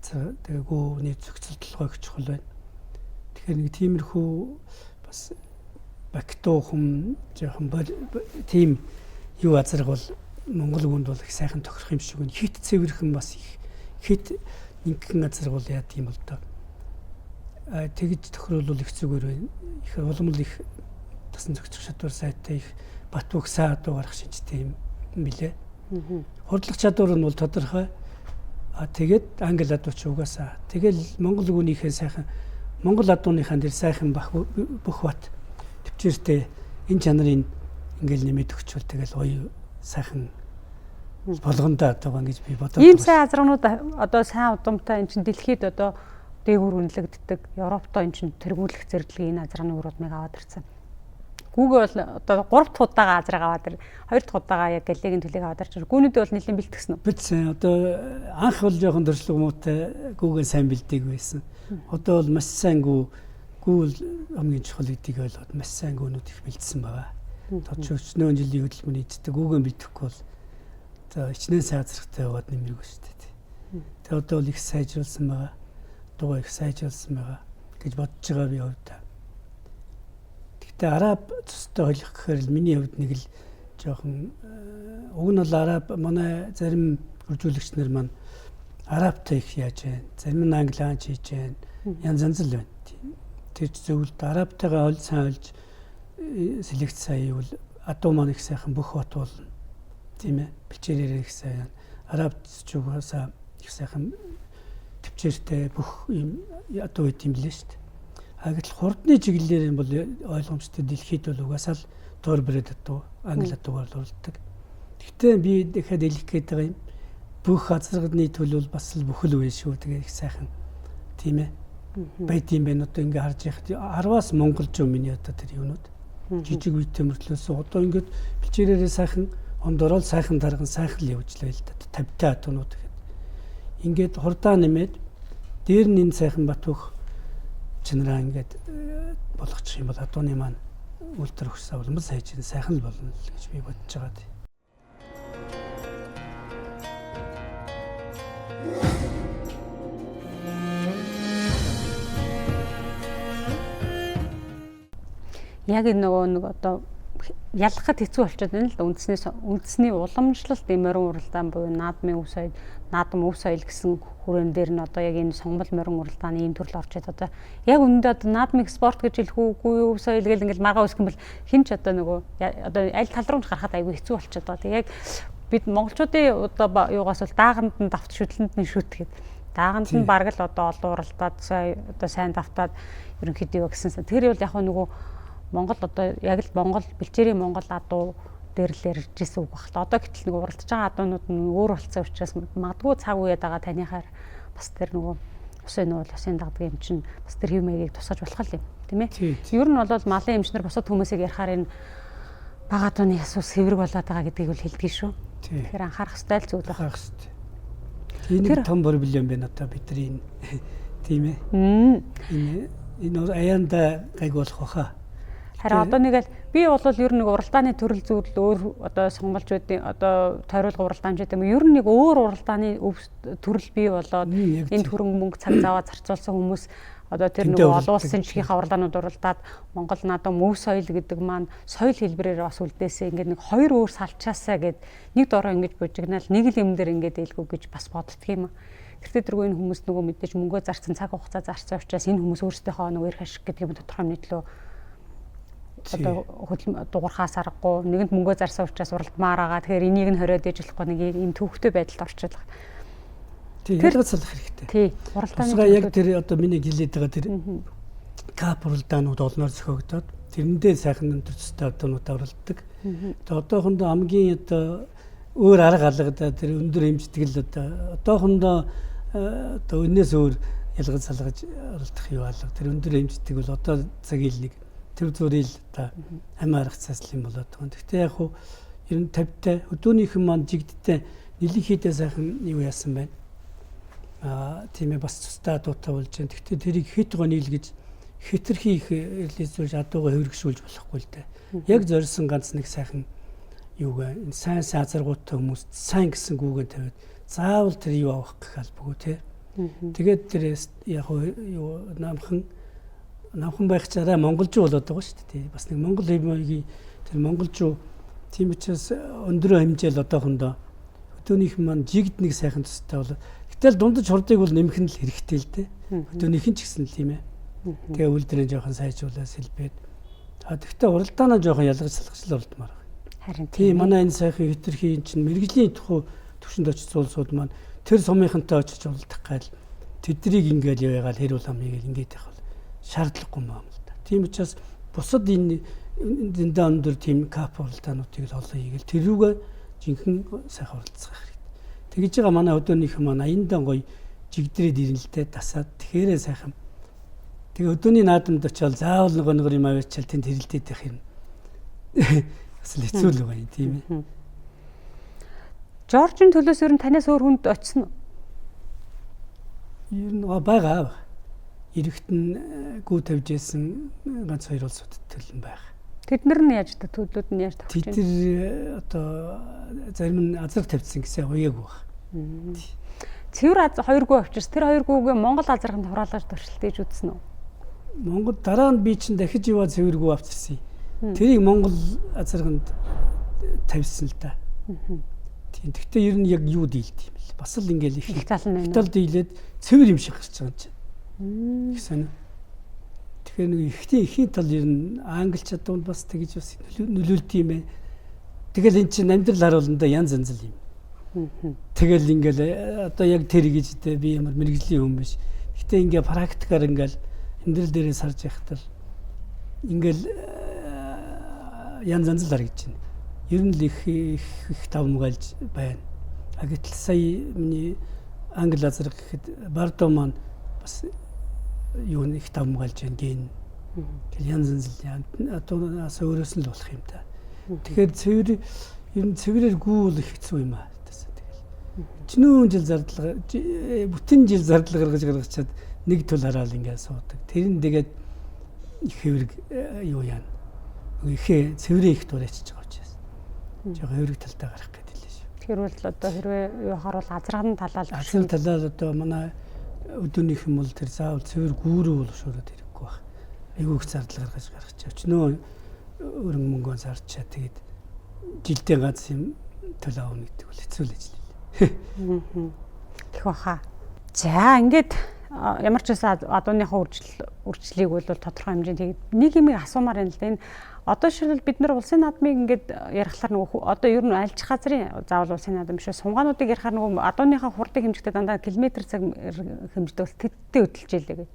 Тэгээ гүүний зохицол толгой их чухал байна. Тэгэхээр нэг тиймэрхүү бас бактуухан жоохон тийм юу азарг бол Монгол хүнд бол их сайхан тохирох юм шиг байна. Хит цэвэрхэн бас их хит нэгэн газар бол яа тийм бол доо. Тэгж тохируулбал их зүгээр байна. Их уламжлал их тасан зохицох чадвар сайтай их бат бөх сайн адуу гарах шинжтэй юм билээ. Хурдлах чадвар нь бол тодорхой. Тэгээд англи адууч угаасаа. Тэгэл монгол хүнийхээ сайхан монгол адууныхаа дээр сайхан бүх бат төвчээртэй энэ чанарыг ингээл нэмээд өгчвөл тэгэл гоё сайхан болгондоо байгаа гэж би бодож байна. Ийм сайн азаргнууд одоо сайн удамтай эн чин дэлхийд одоо дээгүүр үнэлэгддэг. Европтой эн чин тэргүүлэх зэрэглэгийн энэ азаргны өрөөдмийг аваад ирсэн. Google бол одоо 3 дахь удаага азраг аваад ир 2 дахь удаага яг галлигийн төлөйг аваад ирж байгаа. Гүнүүд бол нэлийн бэлтгэсэн үү? Бэлдсэн. Одоо анх бол жоохон дөршлөг муутай Google сайн бэлдэг байсан. Одоо бол маш сайн Google хамгийн чухал гэдгийг ойлгоод маш сайн гүнүүд их бэлдсэн байгаа. Товчрчнөө жилийн хөдөлмөрийн эцэд Google бэлтгэхгүй бол за хичнээн сайн азрагтай яваад нэмэргүй шүү дээ. Тэгээ одоо бол их сайжруулсан байгаа. Дугаа их сайжруулсан байгаа гэж бодож байгаа би хувьдаа. Гэхдээ араб цустай холих гэхээр л миний хувьд нэг л жоохон уг нь бол араб манай зарим үржүүлэгч нар маань арабтай их яаж байна. Зарим нь англиан хийж байна. Янз янз л байна. Тэр зөвлөлд арабтайгаа сайн олж селекц сая бол адуу маань их сайхан бүх бот болно. Тийм ээ. Бичээрээр их сайн. Арабч угаасаа их сайхан төвчээртэй бүх юм адуу байт юм лээ шүү дээ. Гэтэл хурдны чиглэлээр бол ойлгомжтой дэлхийд бол угаасаа л дуур брэд адуу, англи адуугаар уралдаг. Гэхдээ би дахиад хэлэх гээд байгаа юм. Бүх азаргны төлөв бас л бүхэл үе шүү. Тэгээ их сайхан. Тийм ээ. Байт юм байна. Одоо ингээ харж яхад 10-аас монголж миний одоо тэр юунууд жижиг үедээ мөртлөөс одоо ингээд бичээрээрээ сайхан ондорол сайхан дарган сайхан л явуулжлаа л да 50-тай атуунууд гэхэд ингээд хурдаа нэмээд дээр нь энэ сайхан батуух чанараа ингээд болгочих юм бол атууны маань үлдэр өгсөө бол сайж сайхан л болно гэж би бодож байгаа. Яг нэг одоо ялгахад хэцүү болчиход байна л да үндэсний уламжлалт морин уралдаан буюу наадмын өв соёл, наадам өв соёл гэсэн хүрэн дээр нь одоо яг энэ сонгол морин уралдааны ийм төрөл орж ирээд одоо яг үүндээ одоо наадмыг спорт гэж хэлэх үгүй өв соёл гэл ингээл маргаа үсгэн бол хинч одоо нөгөө одоо аль тал руу гарахад айгүй хэцүү болчиход байгаа. Тэгээ яг бид монголчуудын одоо юугаас бол дааганд нь давт шүтлэнд нь шүтгэхэд дааганд нь бараг л одоо олон уралдаад одоо сайн давтаад ерөнхийдөө гэсэн. Тэр бол яг нөгөө Монгол одоо яг л Монгол бэлчээрийн Монгол адуу дээр л ярьж ирсэн үг багтал. Одоо гэтэл нэг уралдаж байгаа адуунууд нь өөр болцсон учраас магадгүй цаг үеэд байгаа танихаар бас тэр нөгөө усын нуул усын дагдаг юм чинь бас тэр хэв маягийг тусгаж болох юм тийм ээ. Ер нь бол малын эмчнэр бусад хүмүүсийг ярихаар энэ бага адууны асуус хэврэг болоод байгаа гэдгийг бол хэлдэг шүү. Тэгэхээр анхаарах хэрэгтэй л зүйл байна. Энэ том проблем байна одоо бидний тийм ээ. Энэ аяанда гайг болох баха. Харин одоо нэг л би бол ер нь нэг уралдааны төрөл зүйл өөр одоо сонголчдын одоо тойруулга уралдаан гэдэг юм. Ер нь нэг өөр уралдааны төрөл бий болоод энд хөрөнгө мөнгө цаг зав зарцуулсан хүмүүс одоо тэр нэг олон улсын чихийнхаа уралдаанууд уралдаад Монгол наадам өв соёл гэдэг маань соёл хэлбэрээр бас үлдээсээ ингээд нэг хоёр өөр салчаасаа гэд нэг дороо ингэж бужигнаал нэг л юм дээр ингээд ээлгүй гэж бас боддөг юм. Тэртээ тэргүй энэ хүмүүс нөгөө мэдээж мөнгөө зарцсан цаг хугацаа зарцсан учраас энэ хүмүүс өөрсдийнхөө нөгөө эрх ашиг гэдэг юм тодорхой нийтлөө одоо дуурхаас аргагүй нэгэнд мөнгөө зарсан учраас уралдмаар байгаа. Тэгэхээр энийг нь хориод ээж болохгүй нэг юм төвхтэй байдалд орчод байгаа. Тийм ялгаж салах хэрэгтэй. Тий. Уралдааны яг тэр одоо миний гэлээд байгаа тэр кап уралдаанууд олноор зохиогдоод тэрэндээ сайхан төрцтэй одоонуудаа уралддаг. Тэгээ одоохондоо хамгийн одоо өөр арга алгадаа тэр өндөр хэмжтгэл одоохондоо одоо өнөөс өөр ялгаж салгаж уралдах юу алга. Тэр өндөр хэмждэг бол одоо цагийн нэг тэр зүрэл та амь арга цааслын болоод байгаа. Гэхдээ яг хуу 90-50-тай өдөөнийхэн маань жигдтэй нэлийхийдээ сайхан юу яасан байна. Тийм ээ бас цустай дуутай болж байна. Гэхдээ тэрийг хит гоо нийлгэж хитрхи их релизүүлж адуугаа хөргөшүүлж болохгүй л дээ. Яг зорьсон ганц нэг сайхан юугаа энэ сайн азаргуутай хүмүүс сайн гэсэн гүгэн тавиад заавал тэр юу авах гэх албагүй тий. Тэгээд тэр яг юу намхан байх чараа монголжуу болоод байгаа шүү дээ. Бас нэг монгол хэвмэгийн тэр монголжуу Тийм учраас өндөр хэмжээл одоохондоо хөдөөнийх маань жигд нэг сайхан төстэй бол гэтэл дундаж хурдыг бол нэмэх нь л хэрэгтэй л дээ. Хөдөөнийх нь ч гэсэн л тийм ээ. Тэгээ үйлдвэрээ жоохон сайжруулаад сэлбээд. Тэгтээ уралдаанаа жоохон ялгаж салгажл уралдмаар байна. Харин тийм манай энэ сайхан хэтэрхийн чинь мэрэгжлийн тухай төвшөнд очсон улсууд маань тэр сумынхантай очиж уралдах гал тэднийг ингээл яагаад хэрүүл амыг ингээд явах бол шаардлагагүй юм байна л да. Тийм учраас бусад энэ дэндээ өндөр тийм кап уралдаануудыг л олон хийгээл тэрүүгээ жинхэнэ сайхан уралцах хэрэгтэй. Тэгж байгаа манай өдөөнийх маань аяндаа гоё жигдрээд ирнэлтэй тасаад тэгэхээр сайхан. Тэгээ өдөөний наадамд очивол заавал нөгөө юм аваачаал тэнд хэрэлдээд байх юм. Асал хэцүү л байгаа юм тийм ээ. Жоржийн төлөөс ер нь танаас өөр хүнд очсон уу? Ер нь байгаа. Иргэтэн гүү тавьж ийсэн ганц хоёр улсууд төлн байх. Тэднэр нь яаж төлөвлөд нь яаж тавьж байна? Тэд одоо зарим нь азар тавьсан гэсэн уяаг баг. Цэвэр 2 гүү авчирс тэр 2 гүүгээ Монгол азарханд хураалгаж туршилтыг үзсэн үү? Монгол дараа нь би чинь дахиж яваа цэвэргүй авчирсан. Тэрийг Монгол азарганд тавьсан л да. Тийм. Гэхдээ ер нь яг юу дийлд юм бэл. Бас л ингээл их хятад дийлээд цэвэр юм шиг гарч байгаа юм чинь. Их сайн. Тэгэхээр нэг ихийн тал ер нь англичууд донд бас тэгж бас нөлөөлд юм ээ. Тэгэл эн чинь амьдрал харуулнда янз янз л юм. Тэгэл ингээл одоо яг тэр гэж дээ би ямар мэрэгжлийн хүн биш. Гэхдээ ингээ практикаар ингээл амьдрал дээрээ сарж яхад л ингээл янз янз л харагдаж байна. Ер нь л их тавмгаалж байна. Гэтэл сая миний англи азар гэхэд Бардо маань бас юу нэг тавмгаалж байна гэн. Тэгэл янз янз л одоо өөрөөс нь л болох юм та. Тэгэхээр цэвэр ер нь цэврээр гүүл их хэцүү юм аа. Чинүүн жил зардлага бүтэн жил зардлага гаргачаад нэг төл хараал ингээд суудаг. Тэр нь тэгээд их хэврэг юу яана. Ихээ цэврээ их дуурайчиж байгаа учраас. Жоо хэврэг талтай гарах гэдэг л шүү. Тэр бол одоо хэрвээ юу харуул азрагны талаар азраг талаар одоо манай өдөөнийх юм бол тэр заавал цэвэр гүүрүү бол шуураад ирэхгүй баг. Айгүйх зардлага гаргаж чаа. Чинөө өрөн мөнгөөн зарчаа тэгээд жилдээ ганц юм төл аавна гэдэг бол хэцүү л ажил. Тэг баха. За ингээд ямар ч байсан адууныхаа үржлийг бол тодорхой хэмжээнд тэгээд нэг юм асуумаар байна л да. Энэ одоо шилбэл бид нар улсын наадмыг ингээд ярихлаар нөгөө одоо ер нь альж газрын заавал улсын наадам биш сунгаануудыг ярихаар нөгөө адууныхаа хурдыг хэмжихтэй дандаа км цаг хэмждэг тэдтэй хөдөлж ийлээ гэж.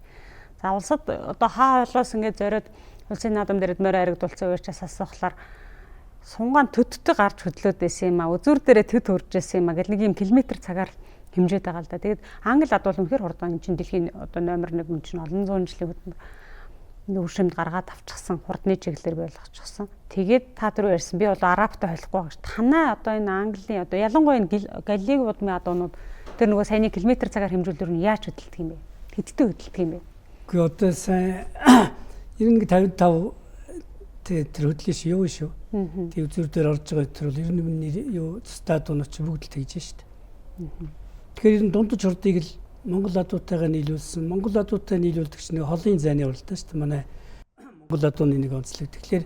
За улсад одоо хаа болоос ингээд зориод улсын наадам дээр эдмээр харигдуулсан уурчаас асуухлаар сунгаан төдтэй гарч хөдлөөд байсан юм а үзүүр дээрээ төд хурж байсан юм а гэл нэг юм км цагаар хэмжээд байгаа л да. Тэгээд англи адуул үнэхээр хурдан юм чинь дэлхийн одоо номер 1 юм чинь олон зуун жилийн нүүршимд гаргаад авчихсан хурдны чиглэлээр байлгачихсан. Тэгээд та түрүү ярьсан би бол арабтай холихгүй гэж. Танаа одоо энэ английн одоо ялангуяа энэ галлиг удмын адуунууд тэр нөгөө саяны км цагаар хэмжүүлэлээр нь яаж хөдөлдөг юм бэ? Хэдтэй хөдөлдөг юм бэ? Гэхдээ одоо сайн 9155 тэр хөдлөш юу шүү. Тэг үзүүр дээр орж байгаа тэр бол 91 юу стадионч бүгд л тэгж штт. Тэгэхээр ер нь дундаж хурдыг л Монгол адуутайгаа нийлүүлсэн. Монгол адуутай нийлүүлдэг чинь холын зайны уралдаан шүү дээ. Манай Монгол адууны нэг онцлог. Тэгэхээр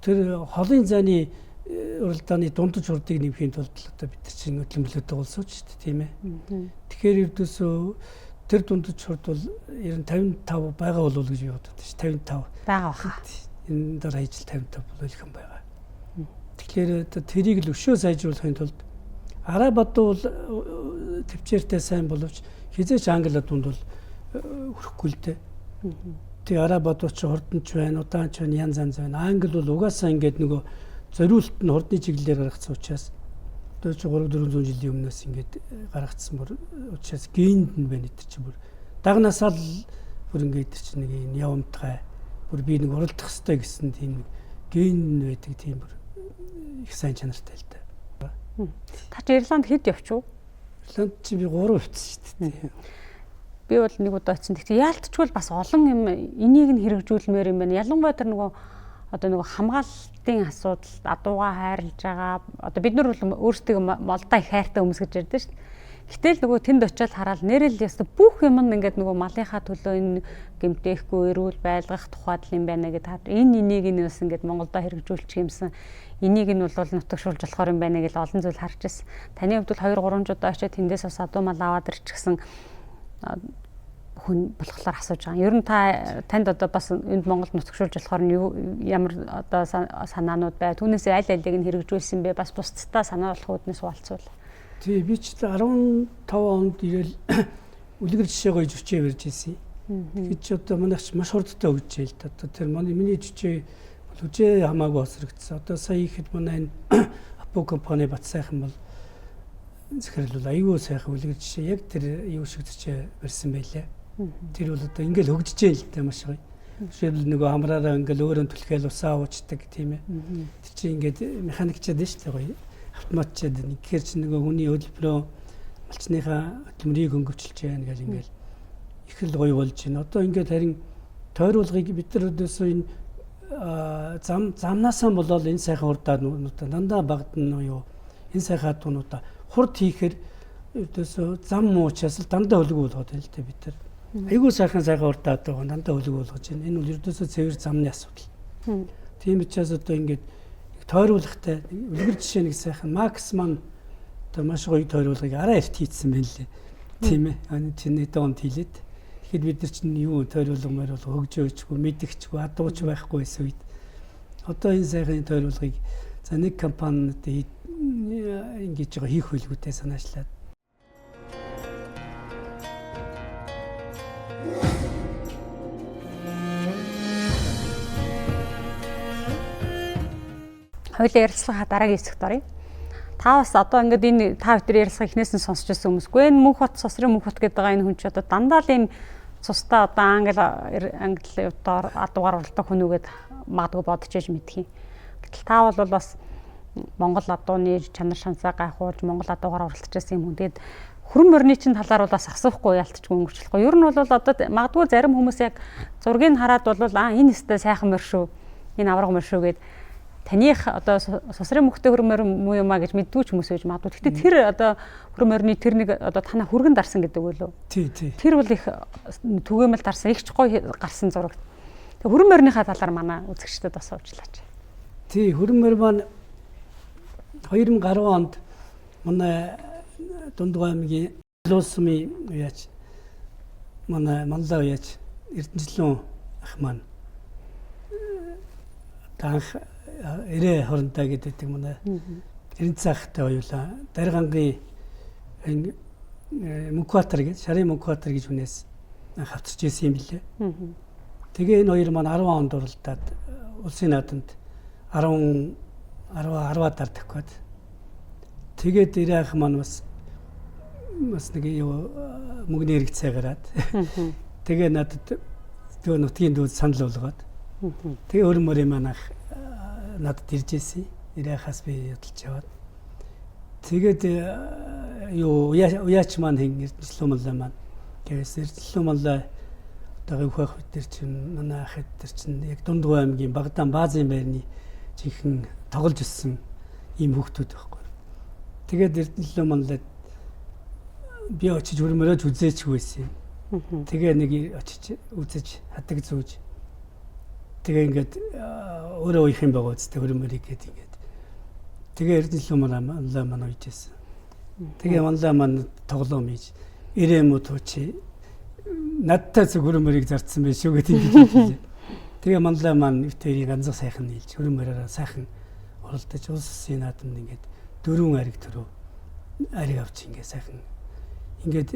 тэр холын зайны уралдааны дундаж хурдыг нэмхийн тулд одоо бид нар чинь хөдөлмөрлөдөг улсууд шүү дээ, тийм ээ. Тэгэхээр ердөөсөө тэр дундаж хурд бол ер нь 55 байгаа болов гэж би бодод шүү. 55 байгаа баха. Энэ дараа ижил 55 бол их юм байгаа. Тэгэхээр тэрийг л өшөө сайжруулахын тулд араб адуу бол төвчээртэй сайн боловч хизээч англи адуунд бол хүрэхгүй л дээ. Тэг араб адуу ч хурданч байна, удаанч байна, янз янз байна. Англи бол угаасаа ингээд нөгөө зориулт нь хурдны чиглэлээр гаргацсан учраас одоо ч 300-400 жилийн өмнөөс ингээд гаргацсан бүр учраас генд нь байна гэдэг чинь бүр дагнасаа л бүр ингээд тэр чинь нэг юм явамтгай бүр би нэг уралдах хэрэгтэй гэсэн тийм ген байдаг тийм бүр их сайн чанартай л дээ. Та ч Ирланд хэд явчих уу? Ирланд чи би 3 явчихсан шүү дээ. Би бол нэг удаа очсон. Тэгтээ яалтчгүй бас олон юм энийг нь хэрэгжүүлмээр юм байна. Ялангуяа тэр нөгөө одоо нөгөө хамгаалтын асуудал адуугаа хайрлаж байгаа. Одоо бид нар бол өөрсдөө молдоо их хайртай хүмүүс гэж ярьдэн шүү дээ. Гэтэл нөгөө тэнд очиод хараад нэрэл яста бүх юм ингээд нөгөө малынхаа төлөө энэ гэмтээхгүй эрүүл байлгах тухайд юм байна гэдэг. Энийг нь бас ингээд Монголдо хэрэгжүүлчих юмсан. Энийг нь бол нутагшуулж болохоор юм байна гэж олон зүйл харж ирсэн. Таны хувьд бол 2-3 жудаа очиод тэндээс бас адуу мал аваад ирчихсэн хүн болохоор асууж байгаа. Ер нь танд одоо бас энд Монголд нутагшуулж болохоор ямар одоо санаанууд бай. Түүнээс аль алийг нь хэрэгжүүлсэн бэ? Бас бусдтай санаа болох үүднээс хуваалцвал. Тий, би ч 15 онд ирэл үлгэр жишээ гоё жүчээ барьж ирсэн. Тэгэхээр ч одоо манайх маш хурдтай өгчээ л да. Одоо тэр миний жүчээ үжээ хамаагүй осрогдсон. Одоо сая ихэд манай энэ Апо компани бат сайхан бол захирлал аюу сайхан үлгэр жишээ яг тэр юу шиг жүчээ барьсан байлаа. Тэр бол одоо ингээл хөгжижээ л да маш гоё. Жишээлбэл нөгөө хамраараа ингээл өөрөө түлхээл усаа уучдаг тийм ээ. Тэр чинь ингээд механикчаад нь шүү дээ гоё. Автоматчаад нэгхээр чи нөгөө хүний хөдөлмөрөө малчныхаа хөдөлмөрийг хөнгөвчилж яана гэж ингээл их л гоё болж байна. Одоо ингээд харин тойруулгыг бид нар өдөөсөө энэ замнаасаа болоод энэ сайхан хурдаануудаа дандаа багдана юу энэ сайхан хатуунуудаа хурд хийхээр өдөөсөө зам уучаас л дандаа өлгөө болгоод байна л дээ бид нар. Айгуу сайхан хурдаад байгаа дандаа өлгөө болгож байна. Энэ бол өдөөсөө цэвэр замны асуудал. Тийм учраас одоо ингээд тойруулахтай үлгэр жишээ нэг сайхан Макс маань одоо маш гоё тойруулгыг арай эрт хийсэн байна лээ. Тийм ээ. Чиний донд хийлээд. Тэгэхэд бид нар чинь юу тойруулгамаар бол хөгжөөчгүй, мэдгчгүй, адууч байхгүй байсан үед. Одоо энэ сайхан тойруулгыг за нэг компанид ингэж байгаа хийх хөлгүүтэй санаачлаад. Хоёулаа ярилцлагаа дараагийн хэсэгт оръё. Та бас одоо ингээд энэ та бүхэн ярилцлага эхнээс нь сонсч байсан хүмүүсгүй энэ Мөнхбат Сосрын Мөнхбат гэдэг байгаа энэ хүн ч одоо дандаа л ийм цустай одоо англи утгаар адуугаар уралдаг хүн үгээд магадгүй бодож иж мэдэх юм. Гэтэл та бол бас Монгол адууны чанар шансаа гайхуулж Монгол адуугаар уралдаж байсан юм хүн. Тэгээд хөрөн мөрний чин талаар бол бас асуухгүй ялтчгүй өнгөрчлөхгүй. Ер нь бол одоо магадгүй зарим хүмүүс яг зургийг хараад бол энэ өстэй сайхан мөр шүү. Энэ авраг мөр шүү гэд таних одоо сосрын мөхтэй хөрмөр муу юмаа гэж мэддгүй ч хүмүүс байж магадгүй. Гэхдээ тэр одоо хөрмөрний тэр нэг одоо танаа хүргэн дарсан гэдэг үү лөө? Тий. Тэр бол их түгээмэл дарсан, их ч гоё гарсан зураг. Тэг хөрмөрнийхаа талаар манай үзэгчдэд бас уучлаач. Тий, хөрмөр маань 2010 онд манай Дундгой аймгийн Луусмын уяач манай Манлаа уяач Эрдэнэчлэн ах маань таах 90 хоронтой гэдэг манай эрен цаахтай оюулаа Даргангийн Мөнхбатар гэж Шарын Мөнхбатар гэж хүнээс хавцж ирсэн юм билээ. Тэгээ энэ хоёр маань 10 онд уралдаад улсын наадамд 10-аар дардахгүйд тэгээд ирэх маань бас нэг юу мөнгөний хэрэгт цайгараад тэгээ надад нөгөө нутгийн дүүд санал болгоод тэгээ өрмөрийн манайх надад ирж ирсэн. Ирээхаас би ядалж яваад. Тэгээд юу уяач маань Эрдэнэчлэн Манлаа маань гэвээс Эрдэнэчлэн Манлаа одоо өөхөх бид чинь манай ахад тэр чинь яг Дундгой аймгийн Багдаан баазын байрны жинхэнэ тоглож өссөн ийм хүүхдүүд байхгүй. Тэгээд Эрдэнэчлэн Манлаад би очиж өрмөрөөж үзээчгүй байсан. Тэгээ нэг очиж үзэж хадаг зүүж тэгээ ингээд өөрөө их юм байгаа үстэй хөрмөрийг гээд ингээд тэгээ Эрдэнэчлэн Манлаа маань уйжсэн. Тэгээ Манлаа маань тоглоом хийж ирэмүүд учи надтай зөв хөрмөрийг зарцсан байх шүү гэдэг ингэж хэлээ. Тэгээ Манлаа маань өвтөрийг ганцхан сайхан нийлж хөрмөрөөрөө сайхан оролдож улс улсын наадамд ингээд 4 ариг төрөө ариг авч ингээд сайхан ингээд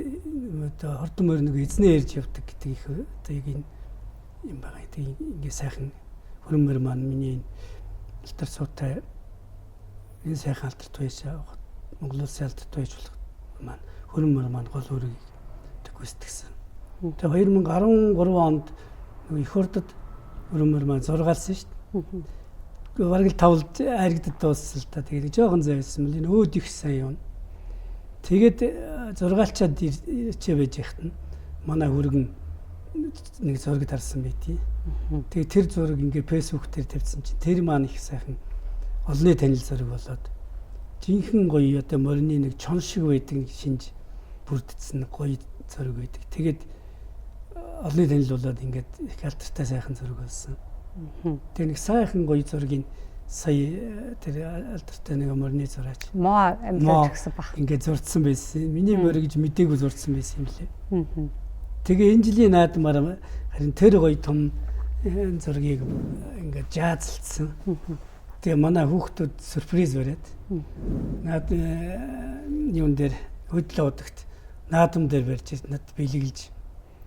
одоо хордон мөр нэг эзнээ ярьж явдаг гэдэг их одоо яг энэ юм байгаа. Тэгээ ингээд сайхан хөрмөр маань миний алтар суутай энэ сайхан алтар туяшаа Монгол улсын алтар туяжуулах маань хөрмөр маань гол өрийг гүйцэтгсэн. Тэгээ 2013 онд их хурдад хөрмөр маань зургаалсан шүү дээ. Бараг л тавлж аригдад дууссан л та. Тэгээд жоохон зайсан мэл энэ өөд их сайн юм. Тэгээд зургаалчаад ирчээ байж яхад нь манай хүргэн нэг зураг тарсан байдгийг. Тэгээд тэр зураг ингээ фэйсбүүк дээр тавьсан чинь тэр маань их сайхан олонний танил зураг болоод жинхэнэ гоё одоо морины нэг чон шиг байдаг шинж бүрдсэн гоё зураг байдаг. Тэгээд олонний танилцуулаад ингээд их алдартай сайхан зураг болсон. Тэр нэг сайхан гоё зургийг сая тэр алдартай нэг морины зураач. Моо амьлаж гисэн баг. Ингээд зурдсан байсан. Миний морь гэж мэдээгүй зурдсан байсан юм лээ. Тэгээ энэ жилийн наадмаар харин тэр гоё том зургийг ингээд жаазлцсан. Тэгээ манай хүүхдүүд сюрприз бариад наад юун дээр хөдлөө удагт наадам дээр барьж над бэлгэлж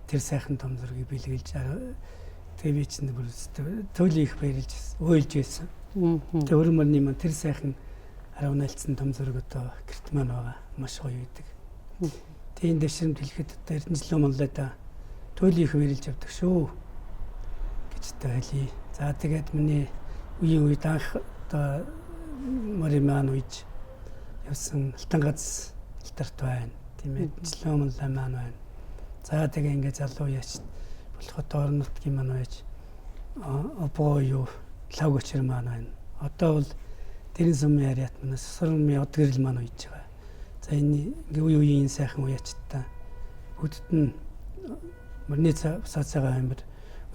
тэр сайхан том зургийг бэлгэлж тэгээ би чинь бүр төлөв их баярлж уйлж байсан. Тэгээ өрмөрний маань тэр сайхан аравнаалцсан том зураг одоо гэрт маань байгаа. Маш гоё байдаг. Тэгээ энэ дэвшрэмт хэлэхэд одоо Эрдэнэчлөө Монголоо та төлөв их баярлж явдаг шүү гэж хэлье. За тэгээд миний үеийн үед анх одоо морин маань үйж явсан Алтан газ алдарт байна. Тийм ээ. Эрдэнэчлөө Монголоо маань байна. За тэгээ ингээд залуу яач болоход орон нутгийн маань байж опоо юу лавгочэр маань байна. Одоо бол тэрэн сумын яриат манай сосрмын од гэрэл маань үйж байгаа. За энэ үеийн сайхан уяачтай бүгдд нь мөрний цаацаага амир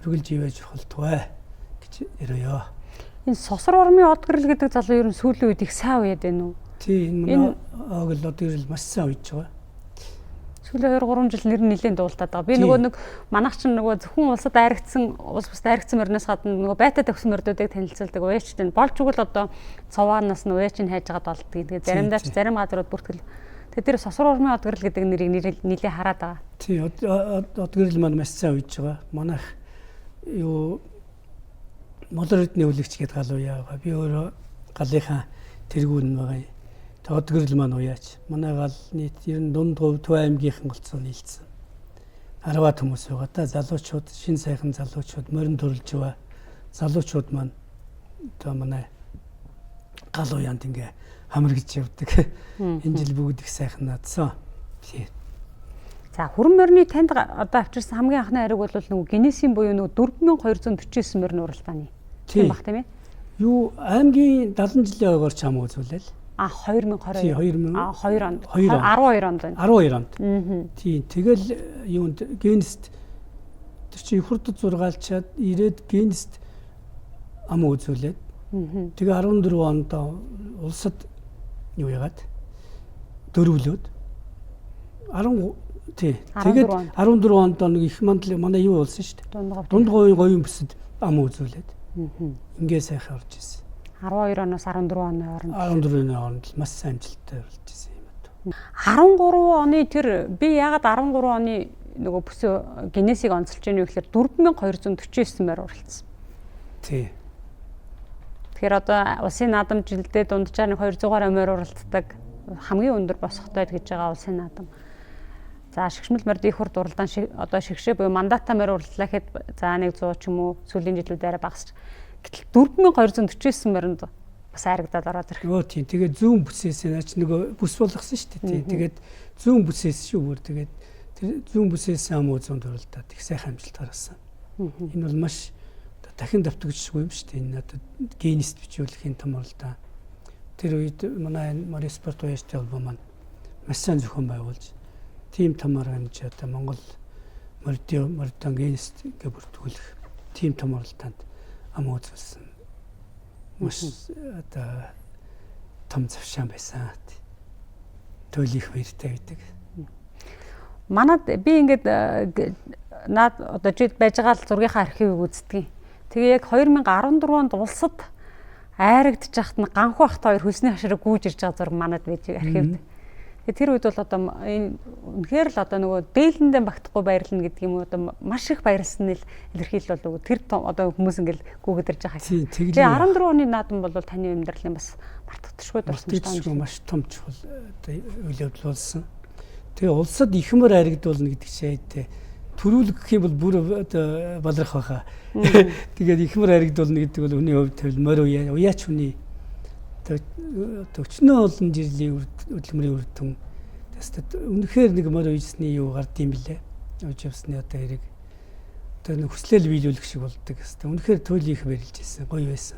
үргэлж ивэж холтгой гэж яриа. Энэ сосор ормын од гэрэл гэдэг залуу ер нь сүүлийн үед их сайн уяад байна уу? Тийм энэ огл од гэрэл маш сайн үйж байгаа. Сүүлийн 2-3 жил нэр нь нэлээд дуултаад байгаа. Би нөгөө нэг манайх чинь нөгөө зөвхөн улсад айрагдсан улс бусд айрагдсан морноос гадна нөгөө байта төгсөн мордуудыг танилцуулдаг уяачтай. Болж игэл одоо цаваанаас нь уяачийг хайж гаад болдгийг. Тэгээд заримдаа ч зарим газрууд бүртгэл. Тэгээд тэр сосор ормын од гэрэл гэдэг нэрийг нэлээд хараад байгаа. Тий од гэрэл маань маш сайн үйж байгаа. Манайх юу модернитны үлэгч гэдэг галуу яага. Би өөрөө галынхаа тэргүүн байгаа. Од гэрэл маань уяач. Манай гал нийт ер нь дунд говь Төв аймгийнхан голцоо нийлцсэн. 10-аад хүмүүс байгаа та залуучууд, шин сайхан залуучууд морин төрөлж байгаа. Залуучууд маань одоо манай гал уяанд ингээ хамрагч явдаг. Энэ жил бүгд их сайхан наадсан. Тий. За хүрэн морины танд одоо авчирсан хамгийн анхны хариг бол нөгөө Гиннесийн буюу нөгөө 4249 морин уралдааны. Тийм бах тийм ээ. Юу аймгийн 70 жилийн ойгоор ч хамаа үзүүлээл. 2020. 2 онд. 12 онд. 12 онд. Тийм. Тэгэл юунд Генест тэр чи их хурд зургаалчаад ирээд Генест ам үзүүлээд. Тэгээ 14 онд улсад юу яагаад дөрвөлөөд 10 тий. Тэгээд 14 онд нэг их мандал манай юу болсон шүү дээ. Дундговын говийн бүсэд ам үзүүлээд. Ингээ сайхан орж ирсэн. 12 оноос 14 оны хооронд 14-ны хооронд маш сайн амжилттай болж ирсэн юм аа. 13 оны тэр би ягаад 13 оны нөгөө бүсөө Гиннесийг онцолж ийнэ гэхээр 4249 морь уралцсан. Тий. Тэгэхээр одоо улсын наадам жилдээ дунджаар нэг 200-аар морь уралцдаг хамгийн өндөр босготой гэж байгаа улсын наадам. За шигшмэл морд их хурд уралдаан одоо шигшээ буюу мандата морь уралдлаа гэхэд за 100 ч юм уу сүүлийн жилүүдээр багасч 4249 моринд бас айрагдаад ороод ирэх. Өө тийм. Тэгээд зүүн бүсээс наач нөгөө бүс болгосон шүү дээ. Тэгээд зүүн бүсээс шүүгээр тэгээд тэр зүүн бүсээс ам зүүн төрөлдөд их сайхан амжилт гаргасан. Энэ бол маш дахин давтагдчихгүй юм шүү дээ. Энэ одоо Генест бичүүлэхийн том уралдаан. Тэр үед манай морин спорт уяачтай холбоо маань маш сайн зохион байгуулж тим томор хэмжээ одоо Монгол мордон Генест гэ бүртгүүлэх тим том уралдаанд ам үзүүлсэн. Маш одоо том завшаан байсан. Төлөв баяртай байдаг. Манад би ингээд наад одоо жид байж байгаа л зургийнхаа архивыг үздэг. Тэгээ яг 2014 онд улсад айрагдж яхад нь ганхуу ахт хоёр хөлсний хашрыг гүйж ирж байгаа зураг манад байж архивд. Тэгээ тэр үед бол одоо энэ үнэхээр л одоо нөгөө дээлэндээ багтахгүй баярлна гэдэг юм уу одоо маш их баярлсан нь илэрхийлэл бол тэр одоо хүмүүс ингээл гүгдэрж байгаа. Тэгээ 14 оны наадам бол таны амьдралын бас мартагдчихгүй дурсамжтай маш том чухал одоо үйл явдал болсон. Тэгээ улсад ихмээр харигдуулна гэдэг чинь төрүүлэг гэх юм бол бүр одоо баларх байхаа. Тэгээд ихмээр харигдуулна гэдэг бол хүний хувьд морь уяач хүний өчнөө олон жилийн хөдөлмөрийн үр дүн. Тэст үнэхээр нэг морь уйсны юу гардыг юм блэ. Уйж явсны одоо хэрэг одоо нэг хүслэл биелүүлэх шиг болдог хэвээр. Үнэхээр туйл их барилж ирсэн. Гоё байсан.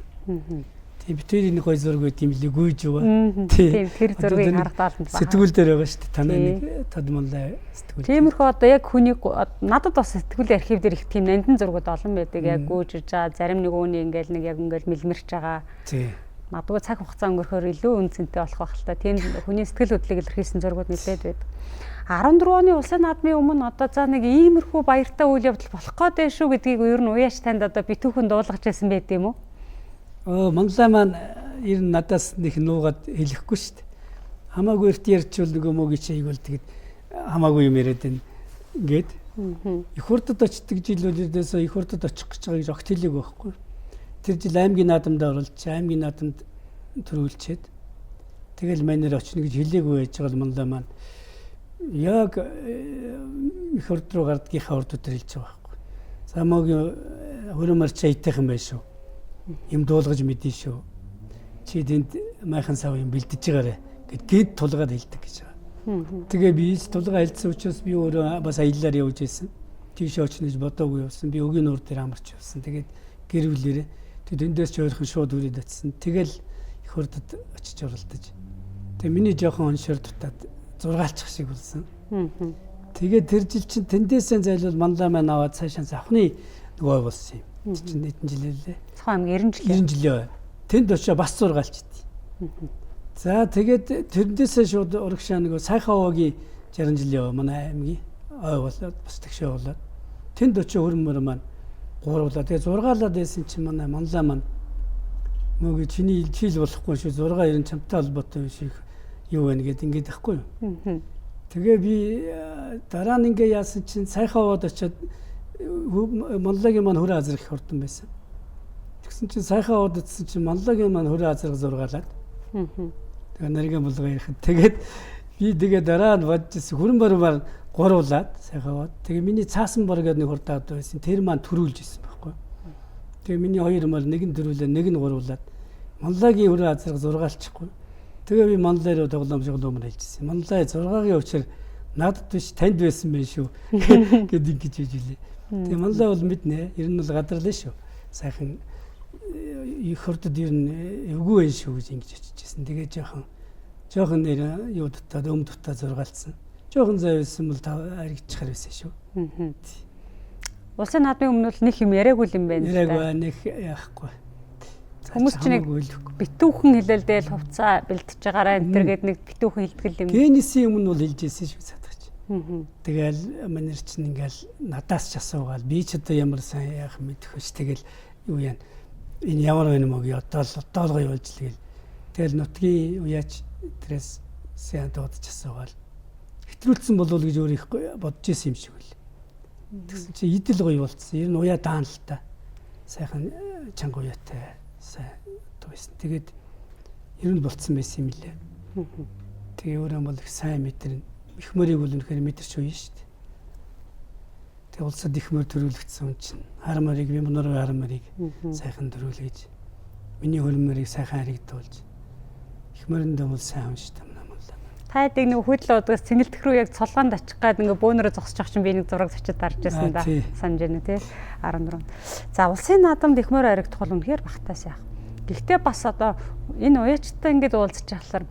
Тийм битэрийн гой зураг байт юм лээ гүйж байгаа. Тийм тэр зургийг харагдаад байна. Сэтгүүл дээр байгаа шүү дээ. Танай нэг Тодмонлай сэтгүүл. Тиймэрхүү одоо яг хүний надад бас сэтгүүл архив дээр их тийм нандин зургууд олон байдаг. Яг гүйж ирж байгаа зарим нэг өөний ингээл нэг яг ингээл мэлмэрч байгаа. Тийм. Магадгүй цаг хугацаа өнгөрөхөөр илүү үнцэнтэй болох байх л та. Тийм хүний сэтгэл хөдлөлийг илэрхийлсэн зургууд нэлээд байдаг. 14 оны улсын наадмын өмнө одоо за нэг иймэрхүү баяртай үйл явдал болох гээд шүү гэдгийг ер нь уяаш танд одоо битүүхэн дуулгаж байсан байт юм уу? Монголаа маань ер нь надаас нэг нуугаад хэлэхгүй шүү дээ. Хамаагүй эрт ярьчвал нөгөө мөгийн чийг бол тэгэд хамаагүй юм яриад байна. Ингээд их хурдад очдөг жилүүдээс их хурдад очих гэж байгаа гэж огт хэлээг байхгүй. Тэр жил аймгийн наадамд оролж аймгийн наадамд төрүүлчихэд тэгэл манер очно гэж хэлээгүй байж байгаа л Монголаа маань яг их хурд руу гардгийнхаа урд өдөр хэлж байгаа байхгүй. Самогийн хөрөмөрч айтайхан байх шүү. Им дуулгаж мэдэн шүү. Чи тэнд майхан сав юм бэлдэж байгаарэ гэд тулгаад хэлдэг гэж байгаа. Тэгээ би тулгаа хэлсэн учраас би өөрөө бас аяллаар явж байсан. Тийш очно гэж бодоогүй явсан. Би өгийн нуур дээр амарч явсан. Тэгээд гэр бүлээрээ тэндээс ч ойрхон шууд үрээд очсон. Тэгэл их хурдад очиж оролдож. Тэгээ миний жоохон оншор дутаад зургаалчих шиг болсон. Тэгээд тэр жил чинь тэндээсээ зайлвал Монголаа маань аваад цаашаа завхны нөгөө болсон юм. Чинь хэдэн жил лээ? Цахан 90 жилээ. Тэнд очиж бас зургаалчихдээ. За тэгээд тэрнээсээ шууд урагшаа нөгөө сайхан овоогийн 60 жилийн манай аймгийн ой болоод бас тэгшээ болоод тэнд очиж хөрмөр маань гуруулаа. Тэгээ зургаалаад байсан чинь манай Монголаа маань мөгийн чиний жил болохгүй шүү. Зургаа ер нь чамтай холбоотой биш юу вэ гэдэг ингээд ахгүй юу. Тэгээ би дараа нь ингээ яасан чинь сайхан овоод очиод Монголын маань хөрөө азрах хурдан байсан. Тэгсэн чинь сайхан овоод очисон чинь Монголын маань хөрөө азрах зургаалаад. Тэгээ нарийн булгаа ярихад тэгээд би тэгээ дараа нь бодчихсон хүрэн бармаар гуруулаад сайхан овоод тэгээ миний цаасан бор гэдэг нэг хурдаад байсан. Тэр маань төрүүлж исэн байхгүй. Тэгээ миний хоёр мал нэг нь төрүүлээ нэг нь гуруулаад Монголын хөрөө азрах зургаалчихгүй. Тэгээ би Монголын руу тоглоомжглоомор хэлчихсэн. Монголын зургагийн учир надад биш танд байсан байх шүү гэдэг ингэж хэлж илээ. Тэгээ Монголын бол мэднэ. Ер нь бол гадарлаа шүү. Сайхан их хурдад ер нь эвгүй байх шүү гэж ингэж очижсэн. Тэгээ жоохон нэр юу дутаад дутаа зургаалцсан. Жоохон зайвсан бол аригдчихар байсан шүү. Улсын наадмын өмнө л нэг юм яриаггүй юм байна. Яриаггүй нэг яахгүй. Хүмүүс ч нэг битүүхэн хэлэлдээл хувцаа бэлтэж байгаараа энэ төр гээд нэг битүүхэн хэлтгэл юм. Генесийн өмнө бол хэлж ирсэн шүү садгач. Тэгэл манер чинь ингээл надаас ч асуугаал би ч одоо ямар сайн яах мэдэх вэ. Тэгэл юу яа энэ ямар байна мөг одоо л явуулж л гээл. Тэгэл нутгийн уяач тэрээс сайн дуудаж асуугаал. Хэтрүүлсэн болов гэж өөр их бодож исэн юм шиг үл. Тэгсэн чи идэл гоё болцсон. Ер нь уяа даан л та. Сайхан чанга уяатай сайн туйсан. Тэгээд ер нь болцсон байсан юм лээ. Тэгээ өөрөө бол их сайн мэдэрнэ. Их мөрийг бол үнэхээр мэдэрч үе шүү дээ. Тэгээ улсад их мөр төрүүлэгдсэн чинь хар мөрийг би мөнөр хар мөрийг сайхан төрүүлгэж миний хөлмөрийг сайхан харигдуулж их мөрөндөө бол сайн юм шүү дээ. Та хэд нэг хөдөл удаас цэнгэлдэх рүү яг цолгоонд очих гээд ингээ бөөнөрөө зогсож авах чинь би нэг зураг зочид дарж байсан да. Санаж байна тий 14. За улсын наадамд их мөр харигдах бол үнэхээр багтаас яах. Гэхдээ бас одоо энэ уяачтай ингээд уулзч яхалаар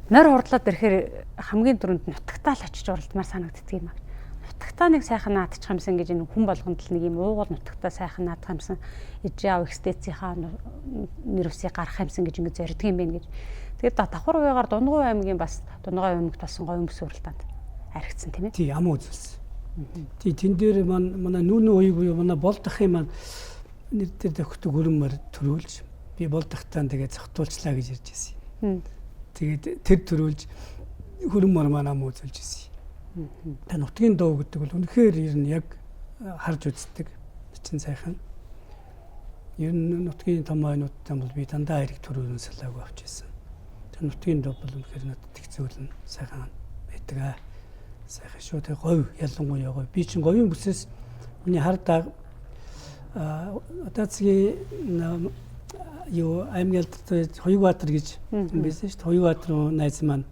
нойр хурдлаад ирэхээр хамгийн түрүүнд нутагтаа л очиж уралдмаар санагддаг юм аа. Нутагтаа нэг сайхан наадчих юмсан гэж энэ хүн болгонд л нэг юм уугуул нутагтаа сайхан наадах юмсан ижээ экстецийнхаа нэр усыг гарах юмсан гэж ингээд зорддог юм байна гэж. Тэгээд давхар уяагаар Дундгуй аймгийн бас Дундгуй аймагт болсон говийн бүс уралдаанд аригдсан тийм ээ. Тий амуу үзүүлсэн. Тий тэн дээр манай нүүнэн уяг буюу манай болдохын маань нэр дээр төгтөг хөрмөр төрүүлж би болдохтаа тэгээд зохтуулчлаа гэж ярьж байсан. Тэгээд тэр төрүүлж хөрмөр маань амуу үзүүлж байсан. Та нутгийн дуу гэдэг бол үнэхээр ер нь яг харж үздэг. Чин сайхан. Ер нь нутгийн том ойнуудтай бол би дандаа хэрэг төрүүлэн салаагүй авч ирсэн. Тэр нутгийн дуу бол үнэхээр надад их зөвлөн сайхан байдаг. Сайхан шүү. Тэгээ говь ялангуяа говь. Би чинь говийн бүсээс миний хардаг Атацгийн юу аймгийн алдартай Хоёгбаатар гэж юм байсан шүү дээ. Хоёгбаатар найз маань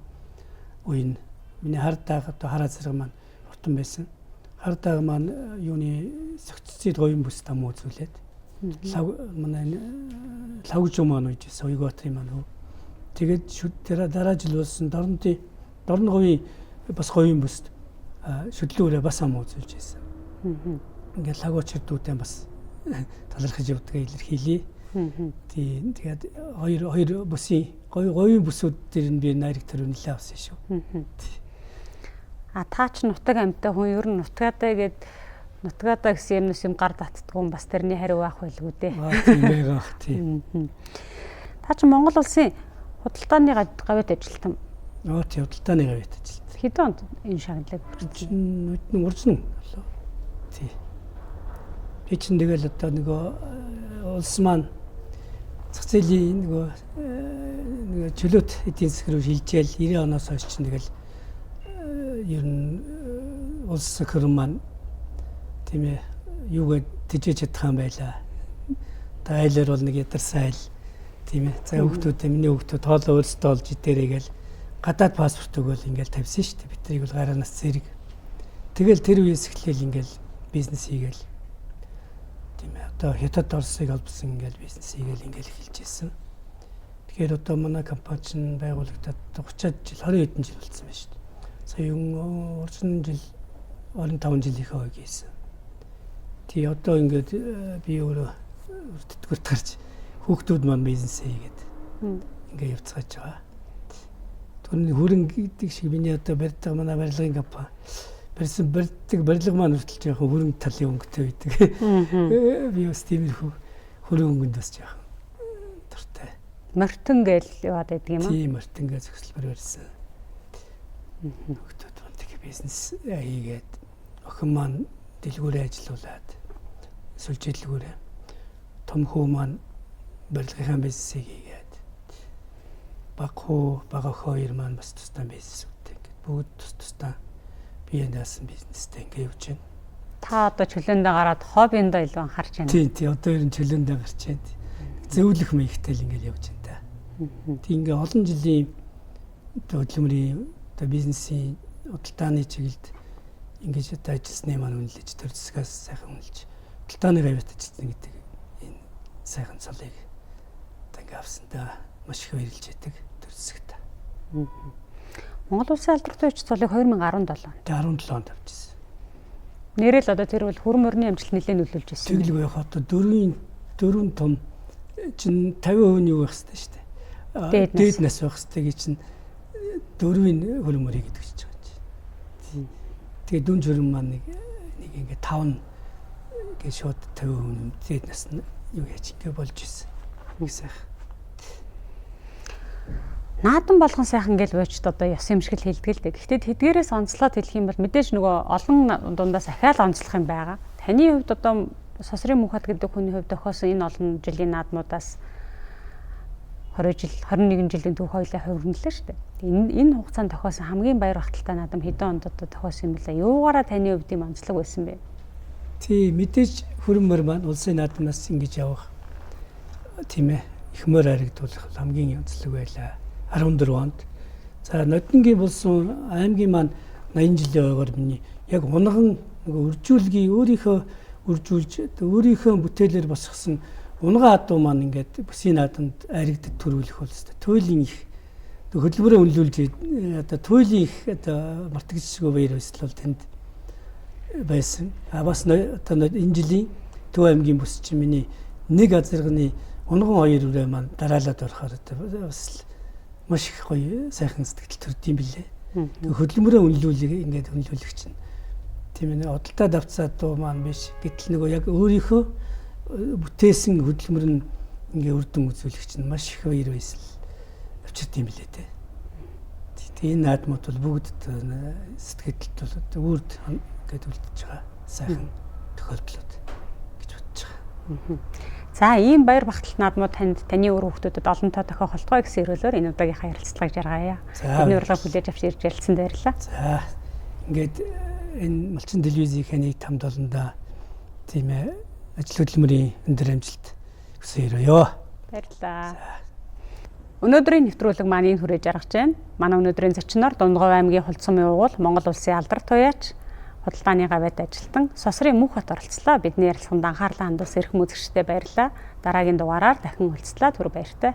уян миний хардаг одоо хараа зэрэг маань хурдан байсан. Хардаг маань юуны согццыг говийн бүс там үзүүлээд манай лавж маань үжсэн уйготрын маань хөө. Тэгээд дараа жил болсон дорн говийн бас говийн бүст шүтлүүрээ бас ам үзүүлж байсан. Ингээд лагууч хэрдүүтэй бас талархаж явдгаа илэрхийлье. Тэгээд хоёр бүсийн говийн бүсүүд дээр нь би найраг төрүүлээ авсан шүү. Та ч нутаг амьтаа хүн ер нь нутгаадаа гэсэн юм гар татдгүй бас тэрний хариу байх байлгүй дээ. Тийм байгаа тийм. Та ч Монгол улсын худалдааны гавьд ажилтсан. Тийм худалдааны гавьд ажилтсан. Хэдэн онд энэ шагналыг үржин. Тийм. Би чинь тэгэл одоо нөгөө улс маань зах зээлийн нөгөө чөлөөт эдийн засаг руу шилжээл 90 оноос хойш чинь тэгэл ер нь улс хөрөн маань тийм ээ юугаа тижээж чадах юм байла. Та айлаар бол нэг ядарсан айл тийм ээ. За хүүхдүүд миний хүүхдүүд хоолоо өөрсдөө олж идэрээгээл гадаад паспорт өгөөл ингээл тавьсан шүү дээ. Бид нарыг бол гараанаас зэрэг. Тэгэл тэр үеэс эхлээл ингээл бизнес хийгээл тийм ээ. Одоо хятад Оросыг олбсон ингээл бизнес хийгээл ингээл эхэлж ирсэн. Тэгэхээр одоо манай компани чинь байгуулагдаад 30 жил 20 хэдэн жил болсон байна шүү дээ. Сая урьдчилан жил 25 жилийнхээ хойг хийсэн. Тий одоо ингээд би өөрөө тэтгэврт гарч хүүхдүүд маань бизнес хийгээд ингээд явцгааж байгаа. Түрний хөрөнгө гэдэг шиг миний одоо барьдаг манай барилгын компани барьдаг барилга маань хүртэл жоохон хөрөнгө талын өнгөтэй байдаг. Би бас тиймэрхүү хөрөнгө өнгөнд бас жоохон дуртай. Мортон гээл яваад байдаг юм аа. Тийм мортон гээл зөвсөлбөр барьсан. Хүүхдүүд маань тэгээ бизнес хийгээд охин маань дэлгүүрээ ажилуулад сүлжээлгүүрээ том хүү маань барилгын бизнесийг хийгээд бага хоёр маань бас тусдаа бизнесүүдтэй ингээд бүгд тусдаа бие даасан бизнестэй ингээд явж байна. Та одоо чөлөөндөө гараад хоббиндоо илүү анхаарч байна. Тийм одоо ер нь чөлөөндөө гарч байна. Зөвлөх мэйгтэй л ингээд явж байна та. Тийм ингээд олон жилийн хөдөлмөрийн одоо бизнесийн худалдааны чиглэлд ингэж одоо ажилласны маань үнэлж төр засгаас сайхан үнэлж худалдааны гавьд ажилласан гэдэг энэ сайхан цолыг одоо ингэ авсандаа маш их баярлж байдаг төр засагт. Монгол улсын алдарт төвч цолыг 2017 онд авчихсан. Нэрэл одоо тэр бол хөрөн мөрний амжилт нэлээд нөлөөлж ирсэн. Тэглэг байх одоо дөрвөн том чинь 50% юу байх хэрэгтэй шүү дээ. Дээд нас байх хэрэгтэй гэж чинь дөрвийн хөрөн мөрийг гэдэг чинь. Тэгээ дүн журам маань нэг ингээ 5 ингээ шууд 50% зэд нас юу яаж ингээ болж ирсэн. Нэг сайхан. Наадан болгон сайхан гэж буйчд одоо ёс юмшгэл хэлдэг л дээ. Гэхдээ тэдгээрээс онцлоод хэлэх юм бол мэдээж нөгөө олон дундаас ахаал онцлох юм байгаа. Таны хувьд одоо Сосрын Мөнхбат гэдэг хүний хувьд тохиосон энэ олон жилийн наадмуудаас 21 жилийн түүх хоёлаа хувирнлээ шүү дээ. Энэ хугацаанд тохиосон хамгийн баяр багталтай наадам хэдэн онд одоо тохиосон юм бэ? Юугаараа таны хувьд юм онцлог байсан бэ? Тий мэдээж хөрмөр маань улсын наадмаас ингэж явах тийм ээ их мөр харагдуулах хамгийн онцлог байлаа 14 онд. За Нодингийн болсон аймгийн маань 80 жилийн ойгоор миний яг унган нөгөө үржүүлгийг өөрийнхөө үржүүлж өөрийнхөө бүтээлээр босгосон унган адуу маань ингээд бүсийн наадамд аригдад төрүүлэх болстой. Туйлын их хөдөлмөрөө үнэлүүлж одоо туйлын их одоо мартагдчихгүй баяр баясгал бол тэнд байсан. Бас одоо энэ жилийн Төв аймгийн бүс чинь миний нэг азарганы унган хоёр үрээ маань дараалаад орохоор бас маш их гоё сайхан сэтгэл төрд юм билээ. Хөдөлмөрөө үнэлүүлэх ингээд үнэлүүлэх чинь тийм ээ одолтой давцаа дуу маань биш. Гэтэл нөгөө яг өөрийнхөө бүтээсэн хөдөлмөр нь ингээ үрдэн үзүүлэх чинь маш их баяр баясгал авчирд юм билээ те. Тэгээ энэ наадмууд бол бүгд сэтгэлд бол үрд ингээд үлдчихэж байгаа сайхан тохиолдлууд гэж бодож байгаа. За ийм баяр багталт наадмууд таны өөр хүүхдүүдэд олонтоо тохиох болтугай гэсэн өрөөлөөр энэ удаагийн ярилцлагыг жаргая. Бидний урилга хүлээж авч ирж ярилцсан баярлалаа. За ингээд энэ малчин телевизийн хяник тамд олондоо тийм ээ ажил хөдөлмөрийн өндөр амжилт хүсье өрөөё. Баярлалаа. Өнөөдрийн нэвтрүүлэг маань энэ хүрээж жаргаж байна. Манай өнөөдрийн зочноор Дундгов аймгийн Холдсомын угуул Монгол улсын алдарт туяач худалдааны гавьяад ажилтан Сосрын Мөнхбат оролцлоо. Бидний ярилцлаганд анхаарлаа хандуулсан эрхэм үзэгчдэд баярлалаа. Дараагийн дугаараар дахин уулзлаа. Түр баяртай.